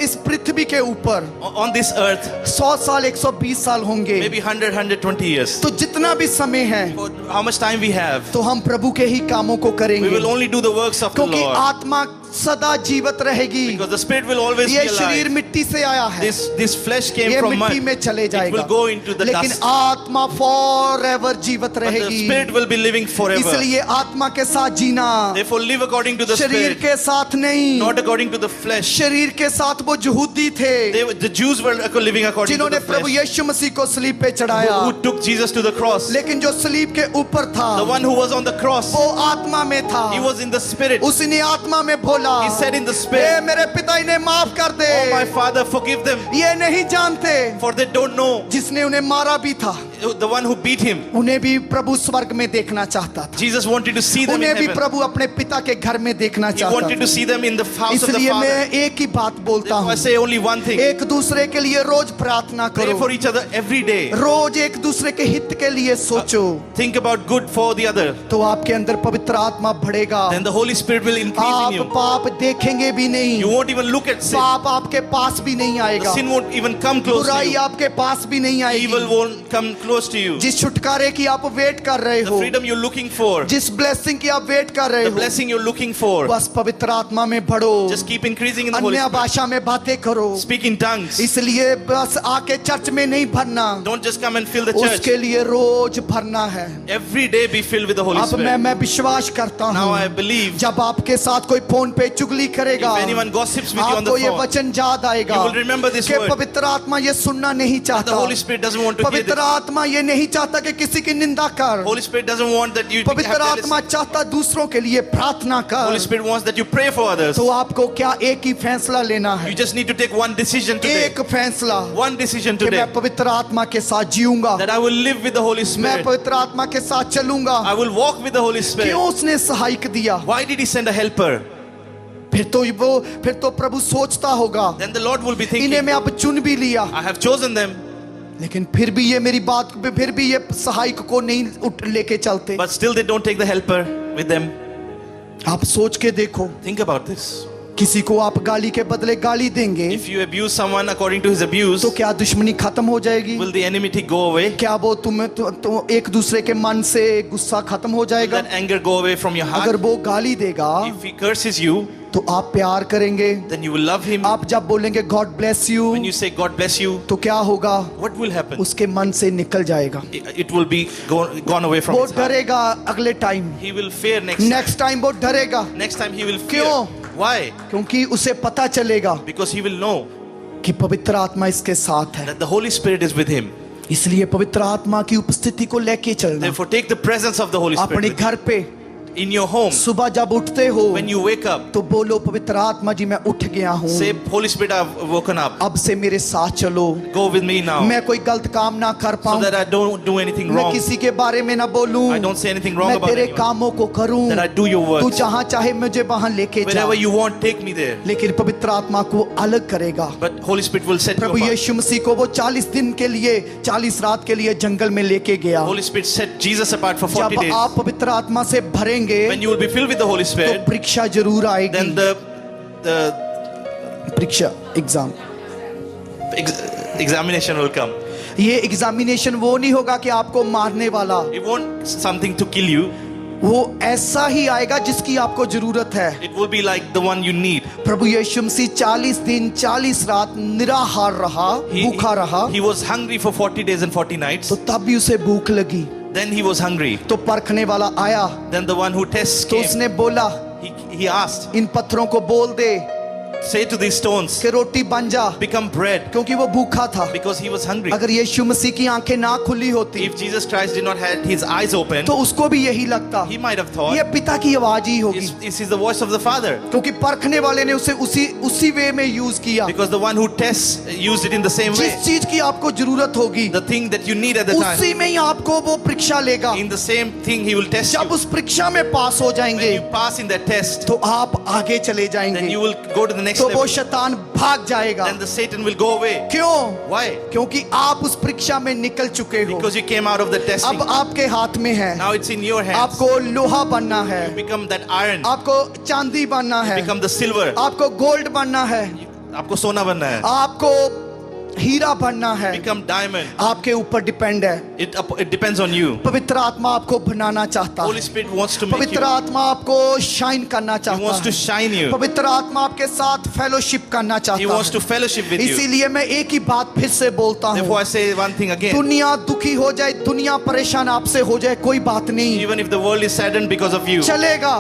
S1: इस पृथ्वी के ऊपर
S2: On this earth,
S1: 100 साल 120 साल होंगे,
S2: maybe 100, 120 years.
S1: तो जितना भी समय है
S2: For how much time we have,
S1: तो हम प्रभु के ही कामों को
S2: we
S1: करेंगे,
S2: will only do the works of the
S1: क्योंकि
S2: Lord.
S1: आत्मा सदा जीवित रहेगी।
S2: Because the Spirit will always be
S1: ये शरीर
S2: alive.
S1: मिट्टी से आया है,
S2: This flesh came
S1: ये
S2: from
S1: मिट्टी
S2: mud.
S1: में चले
S2: It
S1: जाएगा,
S2: will go into the
S1: लेकिन
S2: dust.
S1: आत्मा फॉरएवर जीवित
S2: But the
S1: रहेगी।
S2: Spirit will be living forever.
S1: इसलिए आत्मा के साथ जीना,
S2: Therefore, live according to the
S1: शरीर
S2: Spirit,
S1: के साथ नहीं।
S2: not according to the flesh.
S1: शरीर के साथ वो यहूदी थे
S2: The Jews were living according to
S1: जिन्होंने
S2: the
S1: प्रभु
S2: flesh.
S1: यीशु मसीह को सलीब पे चढ़ाया,
S2: Who took Jesus to the cross.
S1: लेकिन जो सलीब के ऊपर था
S2: The one who was on the cross,
S1: वो आत्मा में था।
S2: he was in the Spirit.
S1: उसने आत्मा में बोला,
S2: He said in the
S1: "A
S2: Spirit,
S1: मेरे पिता इन्हें माफ कर दे,
S2: oh my Father, forgive them,
S1: ये नहीं जानते
S2: for they don't know."
S1: जिसने उन्हें मारा भी था,
S2: The one who beat him,
S1: उन्हें भी प्रभु स्वर्ग में देखना चाहता था,
S2: Jesus wanted to see them in
S1: उन्हें भी
S2: heaven.
S1: प्रभु अपने पिता के घर में देखना
S2: He
S1: चाहता
S2: wanted
S1: था।
S2: to see them in the house of the
S1: इसलिए
S2: Father.
S1: मैं एक ही बात बोलता
S2: Therefore, I
S1: हूँ,
S2: say only one thing.
S1: एक दूसरे के लिए रोज प्रार्थना
S2: Pray
S1: करो,
S2: for each other every day.
S1: रोज एक दूसरे के हित के लिए सोचो,
S2: Think about good for the other.
S1: तो आपके अंदर पवित्र आत्मा बढ़ेगा।
S2: Then the Holy Spirit will increase in
S1: आप
S2: you.
S1: पाप देखेंगे भी नहीं,
S2: You won't even look at sin.
S1: पाप आपके पास भी नहीं
S2: The
S1: आएगा,
S2: sin won't even come close to
S1: बुराई
S2: you.
S1: आपके पास भी नहीं
S2: Evil
S1: आएगी।
S2: won't come close to you.
S1: जिस छुटकारे की आप वेट कर रहे
S2: The
S1: हो,
S2: freedom you're looking for,
S1: जिस ब्लेसिंग की आप वेट कर रहे
S2: the
S1: हो,
S2: blessing you're looking for,
S1: बस पवित्र आत्मा में बढ़ो,
S2: just keep increasing in the Holy
S1: अन्य
S2: Spirit.
S1: भाषा में बातें करो।
S2: Speak in tongues.
S1: इसलिए बस आके चर्च में नहीं भरना,
S2: Don't just come and fill the church.
S1: उसके लिए रोज भरना है।
S2: Every day be filled with the Holy
S1: अब
S2: Spirit.
S1: मैं विश्वास करता
S2: Now I
S1: हूँ,
S2: believe
S1: जब आपके साथ कोई फोन पे चुगली करेगा,
S2: if anyone gossips with you on the
S1: आपको ये
S2: phone,
S1: वचन याद आएगा
S2: you will remember this
S1: कि
S2: word.
S1: पवित्र आत्मा ये सुनना नहीं
S2: The
S1: चाहता,
S2: Holy Spirit doesn't want to hear
S1: पवित्र
S2: this.
S1: आत्मा ये नहीं चाहता कि किसी की निंदा कर,
S2: Holy Spirit doesn't want that you have
S1: पवित्र
S2: jealousy.
S1: आत्मा चाहता दूसरों के लिए प्रार्थना
S2: Holy
S1: कर।
S2: Spirit wants that you pray for others.
S1: तो आपको क्या एक ही फैसला लेना है,
S2: You just need to take one decision today.
S1: एक फैसला
S2: One decision
S1: कि
S2: today.
S1: मैं पवित्र आत्मा के साथ जीऊंगा,
S2: That I will live with the Holy
S1: मैं
S2: Spirit.
S1: पवित्र आत्मा के साथ चलूंगा।
S2: I will walk with the Holy Spirit.
S1: क्यों उसने सहायक दिया?
S2: Why did He send a helper?
S1: फिर तो प्रभु सोचता होगा,
S2: Then the Lord will be
S1: इन्हें
S2: thinking,
S1: मैं अब चुन भी लिया,
S2: I have chosen them,
S1: लेकिन फिर भी ये मेरी बात, फिर भी ये सहायक को नहीं लेके चलते।
S2: but still they don't take the helper with them.
S1: आप सोच के देखो,
S2: Think about this.
S1: किसी को आप गाली के बदले गाली देंगे
S2: If you abuse someone according to his abuse,
S1: तो क्या दुश्मनी खत्म हो जाएगी?
S2: will the enmity go away?
S1: क्या वो तुम्हें तो एक दूसरे के मन से गुस्सा खत्म हो
S2: Will
S1: जाएगा?
S2: that anger go away from your
S1: अगर
S2: heart?
S1: वो गाली देगा
S2: If he curses you,
S1: तो आप प्यार करेंगे।
S2: then you will love him.
S1: आप जब बोलेंगे God bless you,
S2: When you say God bless you,
S1: तो क्या होगा?
S2: what will happen?
S1: उसके मन से निकल जाएगा,
S2: It will be gone away from
S1: वो
S2: his heart.
S1: डरेगा अगले time,
S2: He will fear next time.
S1: Next time वो डरेगा।
S2: Next time he will fear.
S1: क्यों?
S2: Why?
S1: क्योंकि उसे पता चलेगा
S2: Because he will know
S1: कि पवित्र आत्मा इसके साथ है।
S2: that the Holy Spirit is with him.
S1: इसलिए पवित्र आत्मा की उपस्थिति को लेके चलना।
S2: Therefore, take the presence of the Holy Spirit
S1: अपने
S2: with you.
S1: घर पे
S2: In your home,
S1: सुबह जब उठते हो
S2: when you wake up,
S1: तो बोलो पवित्र आत्मा जी मैं उठ गया हूँ,
S2: say, Holy Spirit, I've woken up.
S1: अब से मेरे साथ चलो,
S2: Go with me now,
S1: मैं कोई गलत काम ना कर
S2: so
S1: पाऊं,
S2: that I don't do anything
S1: मैं
S2: wrong.
S1: किसी के बारे में ना बोलूं,
S2: I don't say anything wrong
S1: मैं
S2: about
S1: तेरे
S2: anyone.
S1: कामों को करूं,
S2: That I do your
S1: तू
S2: works.
S1: जहां चाहे मुझे वहां लेके जा,
S2: Wherever you want, take me there.
S1: लेकिन पवित्र आत्मा को अलग करेगा।
S2: But Holy Spirit will set you
S1: Prabhu
S2: apart.
S1: यीशु मसीह को वो 40 दिन के लिए, 40 रात के लिए जंगल में लेके गया।
S2: Holy Spirit set Jesus apart for 40
S1: जब
S2: days.
S1: आप पवित्र आत्मा से भरेंगे
S2: When you will be filled with the Holy
S1: तो
S2: Spirit,
S1: परीक्षा जरूर आएगी।
S2: then the
S1: परीक्षा, एग्जाम,
S2: examination will come.
S1: ये एग्जामिनेशन वो नहीं होगा कि आपको मारने वाला,
S2: It won't something to kill you.
S1: वो ऐसा ही आएगा जिसकी आपको जरूरत है।
S2: It will be like the one you need.
S1: प्रभु यीशु मसीह 40 दिन 40 रात निराहार रहा, भूखा रहा।
S2: He was hungry for 40 days and 40 nights.
S1: तो तब भी उसे भूख लगी।
S2: Then he was hungry.
S1: तो परखने वाला आया,
S2: Then the one who tests
S1: तो
S2: came.
S1: उसने बोला,
S2: He asked,
S1: इन पत्थरों को बोल दे
S2: say to these stones,
S1: कि रोटी बन जा,
S2: become bread,
S1: क्योंकि वो भूखा था।
S2: because he was hungry.
S1: अगर यीशु मसीह की आंखें ना खुली होती
S2: If Jesus Christ did not have his eyes open,
S1: तो उसको भी यही लगता,
S2: he might have thought,
S1: ये पिता की आवाज ही होगी,
S2: this is the voice of the Father.
S1: क्योंकि परखने वाले ने उसे उसी वे में यूज किया।
S2: Because the one who tests used it in the same way.
S1: जिस चीज की आपको जरूरत होगी,
S2: The thing that you need at the time,
S1: उसी में ही आपको वो परीक्षा लेगा।
S2: in the same thing he will test
S1: जब
S2: you.
S1: उस परीक्षा में पास हो
S2: When
S1: जाएंगे
S2: you pass in that test,
S1: तो आप आगे चले
S2: then
S1: जाएंगे,
S2: you will go to the next
S1: तो वो
S2: level.
S1: शैतान भाग जाएगा।
S2: Then the Satan will go away.
S1: क्यों?
S2: Why?
S1: क्योंकि आप उस परीक्षा में निकल चुके हो।
S2: Because you came out of the testing.
S1: अब आपके हाथ में है,
S2: Now it's in your hands.
S1: आपको लोहा बनना है,
S2: Become that iron.
S1: आपको चांदी बनना है,
S2: Become the silver.
S1: आपको गोल्ड बनना है,
S2: आपको सोना बनना है.
S1: आपको हीरा बनना है।
S2: Become diamond.
S1: आपके ऊपर डिपेंड है।
S2: It depends on you.
S1: पवित्र आत्मा आपको बनाना चाहता
S2: Holy
S1: है।
S2: Spirit wants to make
S1: पवित्र
S2: you.
S1: आत्मा आपको शाइन करना
S2: He
S1: चाहता
S2: wants to
S1: है।
S2: shine you.
S1: पवित्र आत्मा आपके साथ फेलोशिप करना
S2: He
S1: चाहता
S2: wants to
S1: है।
S2: fellowship with you.
S1: इसीलिए मैं एक ही बात फिर से बोलता
S2: Therefore
S1: हूँ,
S2: I say one thing again.
S1: दुनिया दुखी हो जाए, दुनिया परेशान आपसे हो जाए, कोई बात नहीं,
S2: Even if the world is saddened because of you,
S1: चलेगा।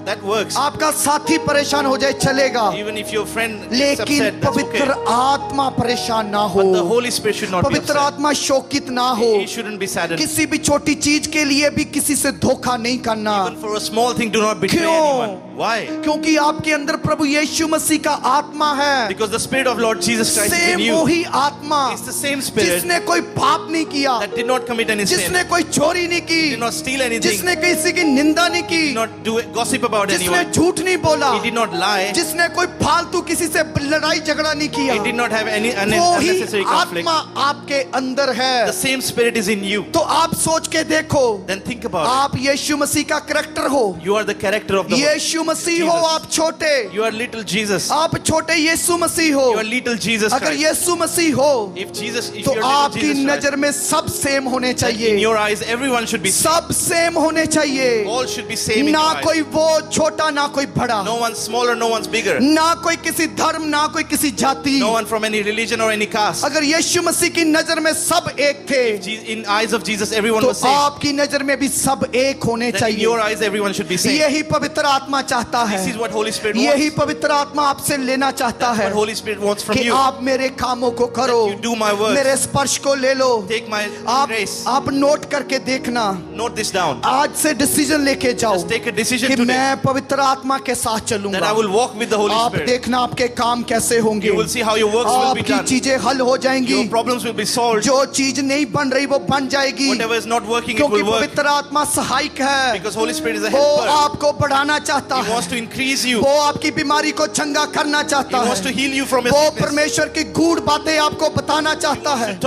S2: that works.
S1: आपका साथी परेशान हो जाए, चलेगा,
S2: Even if your friend is
S1: लेकिन
S2: upset, that's
S1: पवित्र
S2: okay.
S1: आत्मा परेशान ना हो,
S2: But the Holy Spirit should not be
S1: पवित्र
S2: upset.
S1: आत्मा शोकित ना हो,
S2: He shouldn't be saddened.
S1: किसी भी छोटी चीज के लिए भी किसी से धोखा नहीं करना।
S2: Even for a small thing, do not betray
S1: क्यों?
S2: anyone. Why?
S1: क्योंकि आपके अंदर प्रभु यीशु मसीह का आत्मा है,
S2: Because the Spirit of Lord Jesus Christ is in
S1: same
S2: you.
S1: वही आत्मा
S2: It's the same Spirit
S1: जिसने कोई पाप नहीं किया,
S2: that did not commit any sin,
S1: जिसने कोई चोरी नहीं
S2: did
S1: की,
S2: not steal anything,
S1: जिसने किसी की निंदा नहीं की,
S2: did not do gossip about
S1: जिसने
S2: anyone,
S1: झूठ नहीं बोला,
S2: he did not lie,
S1: जिसने कोई फालतू किसी से लड़ाई झगड़ा नहीं किया,
S2: he did not have any
S1: वही
S2: unnecessary conflict.
S1: आत्मा आपके अंदर है।
S2: The same Spirit is in you.
S1: तो आप सोच के देखो,
S2: Then think about
S1: आप यीशु मसीह का करैक्टर हो,
S2: it. You are the character of the
S1: यीशु मसीह हो,
S2: Jesus.
S1: आप छोटे,
S2: You are little Jesus.
S1: आप छोटे यीशु मसीह हो।
S2: You are little Jesus
S1: अगर
S2: Christ.
S1: यीशु मसीह हो
S2: If
S1: तो
S2: you're little
S1: आपकी
S2: Jesus Christ,
S1: नजर में सब सेम होने
S2: then in
S1: चाहिए,
S2: your eyes everyone should be same.
S1: सब सेम होने चाहिए,
S2: All should be same in
S1: ना
S2: your eyes.
S1: कोई वो छोटा ना कोई बड़ा,
S2: No one's smaller, no one's bigger.
S1: ना कोई किसी धर्म ना कोई किसी जाति।
S2: No one from any religion or any caste.
S1: अगर यीशु मसीह की नजर में सब एक थे
S2: In eyes of Jesus, everyone
S1: तो
S2: was same.
S1: आपकी नजर में भी सब एक होने
S2: Then in your
S1: चाहिए।
S2: eyes, everyone should be same.
S1: यही पवित्र आत्मा चाहता
S2: This is
S1: है,
S2: what Holy Spirit
S1: यही
S2: wants.
S1: पवित्र आत्मा आपसे लेना चाहता है
S2: What Holy Spirit wants from
S1: कि
S2: you.
S1: आप मेरे कामों को करो,
S2: You do my works.
S1: मेरे स्पर्श को ले लो।
S2: Take my grace.
S1: आप नोट करके देखना,
S2: Note this down.
S1: आज से डिसीजन लेके जाओ
S2: Just take a decision
S1: कि
S2: today
S1: मैं पवित्र आत्मा के साथ
S2: that I
S1: चलूंगा।
S2: will walk with the Holy
S1: आप
S2: Spirit.
S1: देखना आपके काम कैसे होंगे,
S2: You will see how your works will be
S1: आपकी
S2: done.
S1: चीजें हल हो जाएंगी,
S2: Your problems will be solved.
S1: जो चीज नहीं बन रही वो बन जाएगी,
S2: Whatever is not working, it
S1: क्योंकि
S2: will work.
S1: पवित्र आत्मा सहायक है,
S2: Because Holy Spirit is a
S1: वो
S2: helper.
S1: आपको बढ़ाना चाहता
S2: He
S1: है,
S2: wants to increase you.
S1: वो आपकी बीमारी को चंगा करना
S2: He
S1: चाहता
S2: wants to
S1: है,
S2: heal you from your
S1: वो
S2: sickness.
S1: परमेश्वर की गूढ़ बातें आपको बताना चाहता है,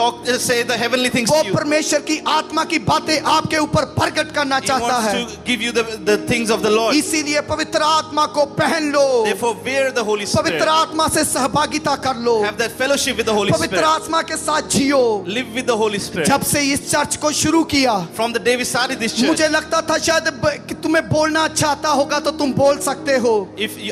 S2: Say the heavenly things
S1: वो
S2: to you.
S1: परमेश्वर की आत्मा की बातें आपके ऊपर प्रकट करना
S2: He
S1: चाहता है।
S2: wants to give you the things of the Lord.
S1: इसीलिए पवित्र आत्मा को पहन लो,
S2: Therefore, wear the Holy Spirit.
S1: पवित्र आत्मा से सहभागिता कर लो,
S2: Have that fellowship with the Holy
S1: पवित्र
S2: Spirit.
S1: आत्मा के साथ जियो।
S2: Live with the Holy Spirit.
S1: जब से इस चर्च को शुरू किया,
S2: From the day we started this church,
S1: मुझे लगता था शायद कि तुम्हें बोलना अच्छा आता होगा तो तुम बोल सकते हो,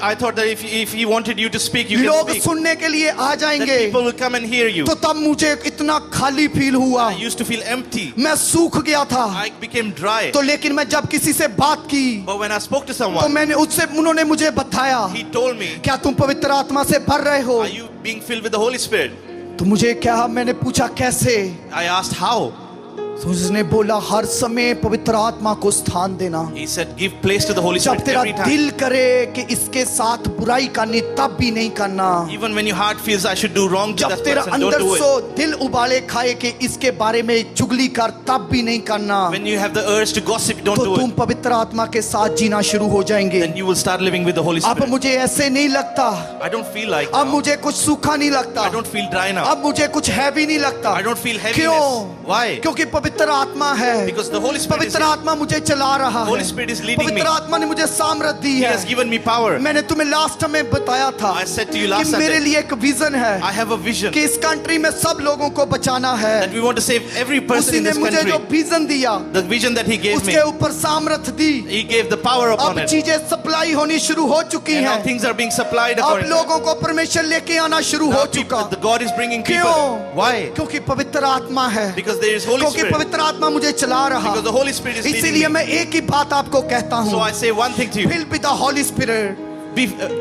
S2: I thought that if he wanted you to speak, you can
S1: लोग
S2: speak.
S1: सुनने के लिए आ
S2: That
S1: जाएंगे।
S2: people will come and hear you.
S1: तो तब मुझे इतना खाली फील हुआ,
S2: I used to feel empty.
S1: मैं सूख गया था।
S2: I became dry.
S1: तो लेकिन मैं जब किसी से बात की
S2: But when I spoke to
S1: तो
S2: someone,
S1: मैंने उससे उन्होंने मुझे बताया,
S2: he told me,
S1: क्या तुम पवित्र आत्मा से भर रहे हो?
S2: are you being filled with the Holy Spirit?
S1: तो मुझे क्या, मैंने पूछा कैसे,
S2: I asked how.
S1: तो उसने बोला हर समय पवित्र आत्मा को स्थान देना।
S2: He said, give place to the Holy
S1: जब
S2: Spirit
S1: तेरा
S2: every time.
S1: दिल करे कि इसके साथ बुराई करनी तब भी नहीं करना,
S2: Even when your heart feels I should do wrong to
S1: जब
S2: that
S1: तेरा
S2: person, don't
S1: अंदर
S2: do it.
S1: सो दिल उबाले खाए कि इसके बारे में चुगली कर तब भी नहीं करना,
S2: When you have the urge to gossip, don't
S1: तो
S2: do
S1: तुम
S2: it.
S1: पवित्र आत्मा के साथ जीना शुरू हो जाएंगे।
S2: Then you will start living with the Holy
S1: अब
S2: Spirit.
S1: मुझे ऐसे नहीं लगता,
S2: I don't feel like
S1: अब
S2: now.
S1: मुझे कुछ सूखा नहीं लगता,
S2: I don't feel dry now.
S1: अब मुझे कुछ हैवी नहीं लगता।
S2: I don't feel heaviness.
S1: क्यों?
S2: Why?
S1: क्योंकि पवित्र आत्मा है,
S2: Because the Holy Spirit is
S1: पवित्र आत्मा मुझे चला रहा
S2: Holy
S1: है,
S2: Spirit is leading me.
S1: पवित्र आत्मा ने मुझे सामर्थ दी
S2: He
S1: है।
S2: has given me power.
S1: मैंने तुम्हें लास्ट में बताया था
S2: I said to you
S1: कि
S2: last
S1: मेरे
S2: Sunday,
S1: लिए एक विजन है
S2: I have a vision
S1: कि इस कंट्री में सब लोगों को बचाना है।
S2: that we want to save every person
S1: उसी
S2: in
S1: ने
S2: this
S1: मुझे
S2: country.
S1: जो विजन दिया
S2: The vision that he gave me,
S1: उसके ऊपर सामर्थ दी।
S2: He gave the power upon
S1: अब
S2: it.
S1: चीजें सप्लाई होनी शुरू हो चुकी
S2: And now
S1: हैं।
S2: things are being supplied
S1: अब
S2: according to
S1: लोगों को परमेश्वर लेके आना शुरू हो
S2: now
S1: चुका।
S2: the God is bringing people.
S1: क्यों?
S2: Why?
S1: क्योंकि पवित्र आत्मा है,
S2: Because there is Holy
S1: क्योंकि
S2: Spirit.
S1: पवित्र आत्मा मुझे चला रहा।
S2: Because the Holy Spirit is leading
S1: इसीलिए
S2: me.
S1: मैं एक ही बात आपको कहता
S2: So
S1: हूँ,
S2: I say one thing to you.
S1: Fill with the Holy Spirit.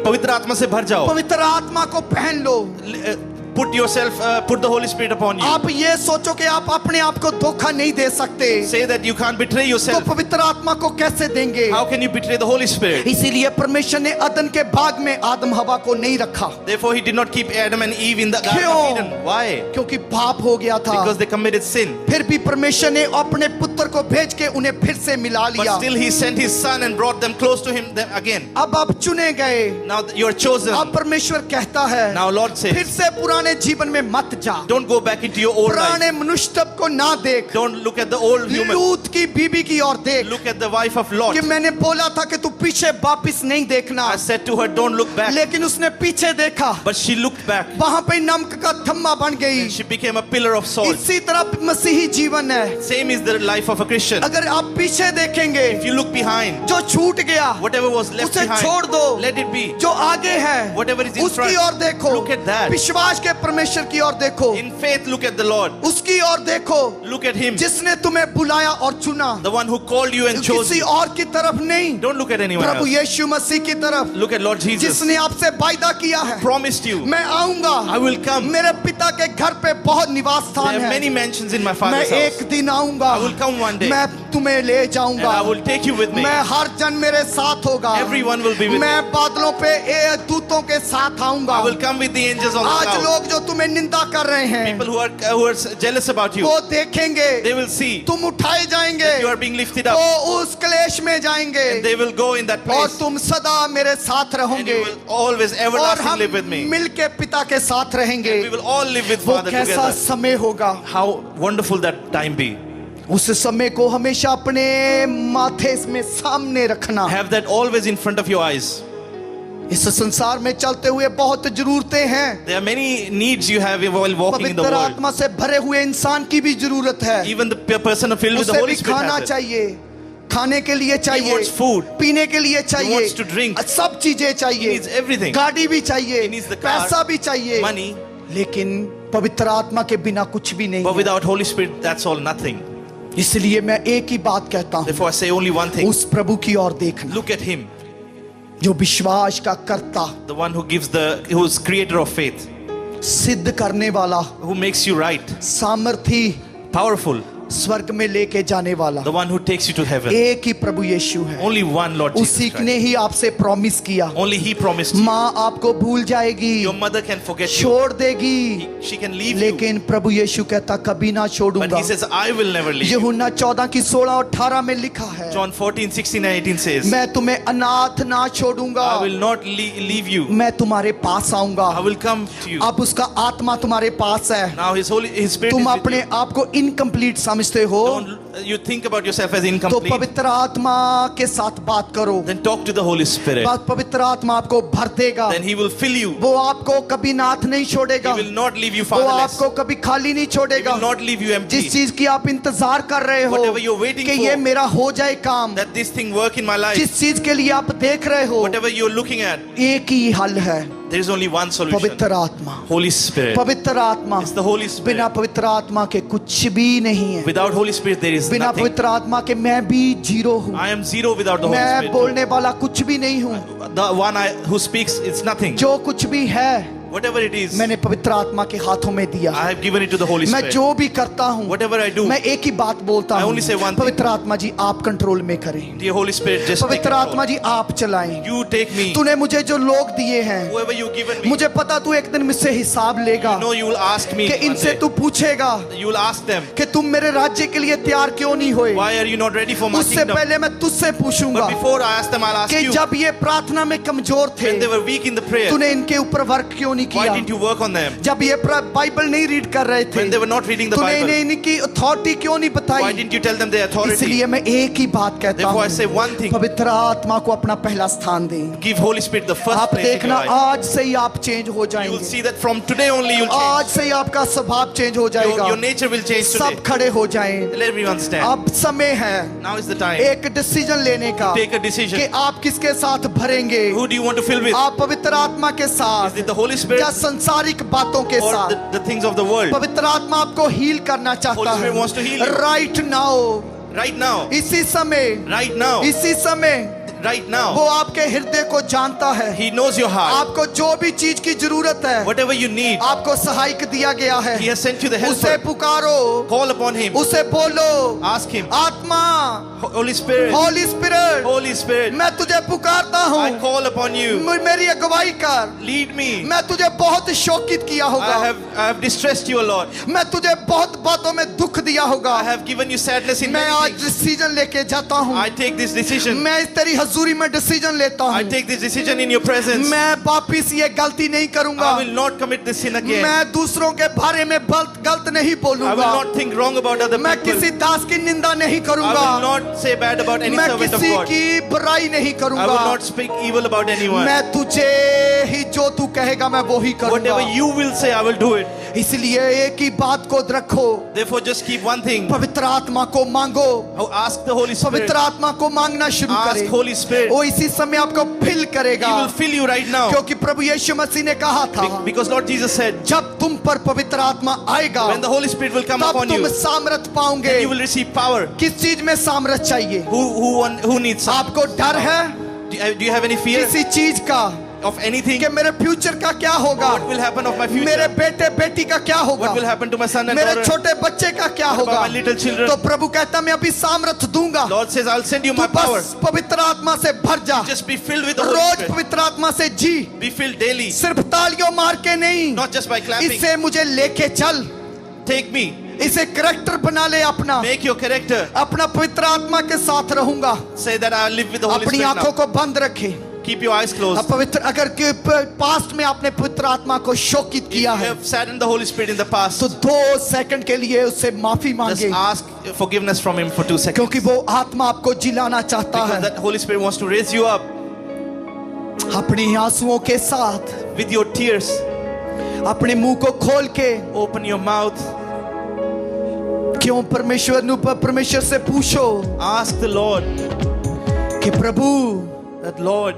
S2: पवित्र आत्मा से भर जाओ.
S1: पवित्र आत्मा को पहन लो।
S2: Put the Holy Spirit upon you.
S1: आप ये सोचो कि आप अपने आप को धोखा नहीं दे सकते,
S2: Say that you can't betray
S1: तो
S2: yourself.
S1: पवित्र आत्मा को कैसे देंगे?
S2: How can you betray the Holy Spirit?
S1: इसीलिए परमेश्वर ने अदन के बाग में आदम हवा को नहीं रखा,
S2: Therefore, He did not keep Adam and Eve in the Garden of
S1: क्यों?
S2: Eden. Why?
S1: क्योंकि पाप हो गया था।
S2: Because they committed sin.
S1: फिर भी परमेश्वर ने अपने पुत्र को भेज के उन्हें फिर से मिला
S2: But
S1: लिया।
S2: still, He sent His Son and brought them close to Him again.
S1: अब आप चुने गए।
S2: Now you are chosen.
S1: अब परमेश्वर कहता है,
S2: Now Lord
S1: फिर
S2: says,
S1: से पुराने जीवन में मत जा,
S2: don't go back into your old life.
S1: पुराने मनुष्य को ना देख,
S2: Don't look at the old human.
S1: लूत की बीबी की ओर देख।
S2: Look at the wife of Lot.
S1: कि मैंने बोला था कि तू पीछे वापस नहीं देखना,
S2: I said to her, don't look back.
S1: लेकिन उसने पीछे देखा,
S2: But she looked back.
S1: वहां पे नमक का थम्मा बन गई।
S2: She became a pillar of salt.
S1: इसी तरह मसीही जीवन है।
S2: Same is the life of a Christian.
S1: अगर आप पीछे देखेंगे,
S2: If you look behind,
S1: जो छूट गया
S2: whatever was left
S1: उसे छोड़
S2: behind,
S1: दो,
S2: let it be.
S1: जो आगे है
S2: Whatever is in
S1: उसकी
S2: front,
S1: ओर देखो,
S2: look at that.
S1: विश्वास के परमेश्वर की ओर देखो,
S2: In faith, look at the Lord.
S1: उसकी ओर देखो
S2: Look at Him,
S1: जिसने तुम्हें बुलाया और चुना,
S2: the one who called you and chose
S1: किसी
S2: you.
S1: और की तरफ नहीं,
S2: Don't look at anyone
S1: Prabhu
S2: else.
S1: यीशु मसीह की तरफ,
S2: Look at Lord Jesus.
S1: जिसने आपसे वायदा किया है,
S2: Promised you,
S1: मैं आऊंगा,
S2: I will come.
S1: मेरे पिता के घर पे बहुत निवास
S2: There
S1: स्थान
S2: are
S1: है,
S2: many mansions in my
S1: मैं
S2: Father's
S1: एक
S2: house.
S1: दिन आऊंगा,
S2: I will come one day.
S1: मैं तुम्हें ले
S2: And
S1: जाऊंगा,
S2: I will take you with me.
S1: मैं हर जन मेरे साथ होगा,
S2: Everyone will be with
S1: मैं
S2: me.
S1: बादलों पे दूतों के साथ आऊंगा।
S2: I will come with the angels on the
S1: आज
S2: cloud.
S1: लोग जो तुम्हें निंदा कर रहे हैं,
S2: People who are jealous about you,
S1: वो देखेंगे
S2: they will see
S1: तुम उठाए जाएंगे,
S2: that you are being lifted up.
S1: वो उस क्लेश में जाएंगे,
S2: And they will go in that
S1: और
S2: place.
S1: तुम सदा मेरे साथ
S2: And
S1: रहोगे,
S2: you will always,
S1: और
S2: everlasting
S1: हम
S2: live with me.
S1: मिलके पिता के साथ रहेंगे।
S2: We will all live with
S1: वो
S2: Father
S1: कैसा
S2: together.
S1: समय होगा,
S2: How wonderful that time be.
S1: उस समय को हमेशा अपने माथे में सामने रखना।
S2: Have that always in front of your eyes.
S1: इस संसार में चलते हुए बहुत जरूरतें हैं,
S2: There are many needs you have while walking in the
S1: पवित्र
S2: world.
S1: आत्मा से भरे हुए इंसान की भी जरूरत है।
S2: Even the person filled with the
S1: उसे
S2: Holy
S1: भी
S2: Spirit
S1: खाना
S2: has it.
S1: चाहिए, खाने के लिए चाहिए,
S2: wants food.
S1: पीने के लिए चाहिए,
S2: wants to drink.
S1: सब चीजें
S2: He
S1: चाहिए,
S2: needs everything.
S1: गाड़ी भी चाहिए,
S2: He needs the car,
S1: पैसा भी चाहिए,
S2: Money.
S1: लेकिन पवित्र आत्मा के बिना कुछ भी नहीं
S2: But
S1: है।
S2: without Holy Spirit, that's all nothing.
S1: इसलिए मैं एक ही बात कहता हूँ,
S2: Therefore, I say only one thing.
S1: उस प्रभु की ओर देखना,
S2: Look at Him,
S1: जो विश्वास का कर्ता,
S2: the one who's creator of faith,
S1: सिद्ध करने वाला,
S2: who makes you right,
S1: सामर्थी,
S2: powerful,
S1: स्वर्ग में लेके जाने वाला,
S2: the one who takes you to heaven.
S1: एक ही प्रभु यीशु है।
S2: Only one Lord Jesus
S1: उसी
S2: Christ.
S1: ने ही आपसे प्रॉमिस किया,
S2: Only He promised you.
S1: माँ आपको भूल जाएगी,
S2: Your mother can forget you.
S1: छोड़ देगी,
S2: She can leave you.
S1: लेकिन प्रभु यीशु कहता कभी ना
S2: But
S1: छोड़ूंगा।
S2: He says, I will never leave you.
S1: यूहन्ना 14 की 16 और 18 में लिखा है,
S2: John 14, 16 and 18 says,
S1: मैं तुम्हें अनाथ ना छोड़ूंगा,
S2: I will not leave you.
S1: मैं तुम्हारे पास आऊंगा।
S2: I will come to you.
S1: अब उसका आत्मा तुम्हारे पास है,
S2: Now His Spirit
S1: तुम
S2: is with
S1: अपने
S2: you.
S1: आप को इनकम्प्लीट समझते हो,
S2: You think about yourself as
S1: तो
S2: incomplete.
S1: पवित्र आत्मा के साथ बात करो,
S2: Then talk to the Holy Spirit.
S1: बात पवित्र आत्मा आपको भर देगा,
S2: Then He will fill you.
S1: वो आपको कभी नाथ नहीं
S2: He
S1: छोड़ेगा,
S2: will not leave you
S1: वो
S2: fatherless.
S1: आपको कभी खाली नहीं
S2: He
S1: छोड़ेगा।
S2: will not leave you empty.
S1: जिस चीज की आप इंतजार कर रहे हो
S2: Whatever you're waiting
S1: कि
S2: for,
S1: ये मेरा हो जाए काम,
S2: That this thing work in my life.
S1: जिस चीज के लिए आप देख रहे हो,
S2: Whatever you're looking at,
S1: एक ही हल है,
S2: there is only one solution.
S1: पवित्र आत्मा।
S2: Holy Spirit.
S1: पवित्र आत्मा,
S2: It's the Holy Spirit.
S1: बिना पवित्र आत्मा के कुछ भी नहीं है।
S2: Without Holy Spirit, there is
S1: बिना
S2: nothing.
S1: पवित्र आत्मा के मैं भी जीरो हूँ,
S2: I am zero without the Holy
S1: मैं
S2: Spirit.
S1: बोलने वाला कुछ भी नहीं हूँ।
S2: The one who speaks, it's nothing.
S1: जो कुछ भी है
S2: Whatever it is,
S1: मैंने पवित्र आत्मा के हाथों में दिया।
S2: I have given it to the Holy
S1: मैं
S2: Spirit.
S1: जो भी करता हूँ,
S2: Whatever I do,
S1: मैं एक ही बात बोलता
S2: I
S1: हूँ,
S2: only say one thing.
S1: पवित्र आत्मा जी आप कंट्रोल में करें,
S2: dear Holy Spirit, just take
S1: पवित्र आत्मा
S2: control.
S1: जी आप चलाएं।
S2: You take me.
S1: तूने मुझे जो लोग दिए हैं,
S2: Whoever you've given me,
S1: मुझे पता तू एक दिन मुझसे हिसाब लेगा,
S2: you know you will ask me
S1: कि
S2: one
S1: इनसे
S2: day.
S1: तू पूछेगा
S2: You will ask them,
S1: कि तुम मेरे राज्य के लिए तैयार क्यों नहीं हुए।
S2: why are you not ready for my
S1: उससे
S2: kingdom?
S1: पहले मैं तुझसे पूछूंगा
S2: But before I ask them, I'll ask
S1: कि
S2: you,
S1: जब ये प्रार्थना में कमजोर थे,
S2: when they were weak in the prayer,
S1: तूने इनके ऊपर वर्क क्यों नहीं
S2: Why
S1: किया?
S2: didn't you work on them?
S1: जब ये बाइबल नहीं रीड कर रहे थे,
S2: When they were not reading the
S1: तूने
S2: Bible,
S1: इन्हें इनकी अथॉरिटी क्यों नहीं
S2: why
S1: बताई?
S2: didn't you tell them their authority?
S1: इसलिए मैं एक ही बात कहता
S2: Therefore I say
S1: हूँ,
S2: one thing,
S1: पवित्र आत्मा को अपना पहला स्थान दें।
S2: give Holy Spirit the first
S1: आप
S2: place in your
S1: देखना,
S2: life.
S1: आज से ही आप चेंज हो
S2: You will
S1: जाएंगे।
S2: see that from today only you'll
S1: आज
S2: change.
S1: से ही आपका स्वभाव चेंज हो जाएगा।
S2: Your nature will change
S1: सब
S2: today.
S1: खड़े हो जाएं।
S2: Let everyone stand.
S1: अब समय है
S2: Now is the time.
S1: एक डिसीजन लेने का
S2: Take a
S1: कि
S2: decision.
S1: आप किसके साथ भरेंगे।
S2: Who do you want to fill with?
S1: आप पवित्र आत्मा के
S2: Is
S1: साथ
S2: it the Holy
S1: या
S2: Spirit
S1: संसारिक बातों के
S2: or
S1: साथ?
S2: the things of the world?
S1: पवित्र आत्मा आपको हील करना चाहता
S2: Holy Spirit
S1: है
S2: wants to heal you.
S1: Right now,
S2: Right now.
S1: इसी समय,
S2: Right now.
S1: इसी समय
S2: Right
S1: वो
S2: now.
S1: आपके हृदय को जानता है।
S2: He knows your heart.
S1: आपको जो भी चीज की जरूरत है,
S2: Whatever you need,
S1: आपको सहायक दिया गया है।
S2: He has sent you the
S1: उसे
S2: helper.
S1: पुकारो,
S2: Call upon Him.
S1: उसे बोलो,
S2: Ask Him.
S1: आत्मा,
S2: Holy Spirit.
S1: Holi spirit,
S2: Holy Spirit.
S1: मैं तुझे पुकारता
S2: I
S1: हूँ,
S2: call upon you.
S1: मेरी अगुवाई कर।
S2: Lead me.
S1: मैं तुझे बहुत शोकित किया होगा,
S2: I have distressed you a lot.
S1: मैं तुझे बहुत बातों में दुख दिया होगा।
S2: I have given you sadness in
S1: मैं
S2: many
S1: आज
S2: things.
S1: डिसीजन लेके जाता हूँ,
S2: I take this decision.
S1: मैं इस तेरी हजूरी में डिसीजन लेता
S2: I
S1: हूँ,
S2: take this decision in your presence.
S1: मैं वापिस ये गलती नहीं करूंगा।
S2: I will not commit this sin again.
S1: मैं दूसरों के बारे में गलत नहीं
S2: I will
S1: बोलूंगा।
S2: not think wrong about other
S1: मैं
S2: people.
S1: किसी दास की निंदा नहीं
S2: I
S1: करूंगा।
S2: will not say bad about any
S1: मैं
S2: servant of
S1: किसी
S2: God.
S1: की बुराई नहीं
S2: I will
S1: करूंगा।
S2: not speak evil about anyone.
S1: मैं तुझे ही जो तू कहेगा मैं वो ही करूंगा।
S2: Whatever you will say, I will do it.
S1: इसलिए एक ही बात को रखो,
S2: Therefore, just keep one thing.
S1: पवित्र आत्मा को मांगो।
S2: Oh, ask the Holy Spirit.
S1: पवित्र आत्मा को मांगना शुरू
S2: Ask
S1: करे,
S2: Holy Spirit.
S1: वो इसी समय आपको फिल
S2: He
S1: करेगा।
S2: will fill you right now.
S1: क्योंकि प्रभु यीशु मसीह ने कहा था,
S2: Because Lord Jesus said,
S1: जब तुम पर पवित्र आत्मा आएगा
S2: when the Holy Spirit will come
S1: तब
S2: upon
S1: तुम
S2: you,
S1: सामर्थ पाओगे।
S2: then you will receive power.
S1: किस चीज में सामर्थ चाहिए?
S2: Who needs some?
S1: आपको डर है
S2: Do you have any fear
S1: किसी चीज का
S2: of anything?
S1: कि मेरे फ्यूचर का क्या होगा,
S2: What will happen of my
S1: मेरे
S2: future?
S1: बेटे बेटी का क्या होगा,
S2: What will happen to my son and
S1: मेरे
S2: daughter?
S1: छोटे बच्चे का क्या
S2: What about
S1: होगा?
S2: my little children?
S1: तो प्रभु कहता मैं अभी सामर्थ दूंगा,
S2: Lord says, I'll send you
S1: तू
S2: my power.
S1: बस पवित्र आत्मा से भर जा,
S2: Just be filled with the Holy
S1: rose
S2: Spirit.
S1: पवित्र आत्मा से जी,
S2: Be filled daily,
S1: सिर्फ तालियों मार के नहीं,
S2: not just by clapping.
S1: इससे मुझे लेके चल,
S2: Take me,
S1: इसे करेक्टर बना ले अपना,
S2: make your character.
S1: अपना पवित्र आत्मा के साथ रहूंगा।
S2: Say that I'll live with the Holy
S1: अपनी
S2: Spirit
S1: आंखों
S2: now.
S1: को बंद रखे।
S2: Keep your eyes closed.
S1: अब पवित्र अगर पास्ट में आपने पवित्र आत्मा को शोकित
S2: If
S1: किया
S2: you
S1: है
S2: have saddened the Holy Spirit in the past,
S1: तो 2 सेकंड के लिए उससे माफी
S2: just
S1: मांगे,
S2: ask forgiveness from Him for 2 seconds.
S1: क्योंकि वो आत्मा आपको जिलाना चाहता
S2: Because
S1: है
S2: that Holy Spirit wants to raise you up
S1: अपनी आंसुओं के साथ।
S2: with your tears.
S1: अपने मुंह को खोल के
S2: Open your mouth.
S1: क्यों परमेश्वर से पूछो
S2: Ask the Lord
S1: कि प्रभु
S2: that, Lord,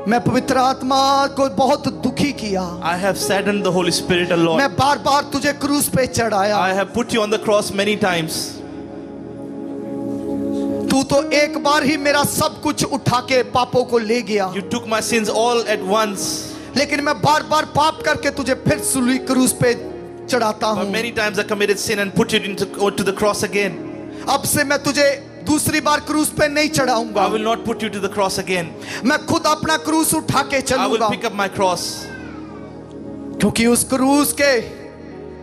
S1: मैं पवित्र आत्मा को बहुत दुखी किया,
S2: I have saddened the Holy Spirit a lot.
S1: मैं बार बार तुझे क्रूस पे चढ़ाया,
S2: I have put you on the cross many times.
S1: तू तो एक बार ही मेरा सब कुछ उठा के पापों को ले गया,
S2: You took my sins all at once.
S1: लेकिन मैं बार बार पाप करके तुझे फिर सुली क्रूस पे चढ़ाता
S2: But
S1: हूँ।
S2: many times I committed sin and put it to the cross again.
S1: अब से मैं तुझे दूसरी बार क्रूस पे नहीं चढ़ाऊंगा,
S2: I will not put you to the cross again.
S1: मैं खुद अपना क्रूस उठा के
S2: I will
S1: चलूंगा,
S2: pick up my cross.
S1: क्योंकि उस क्रूस के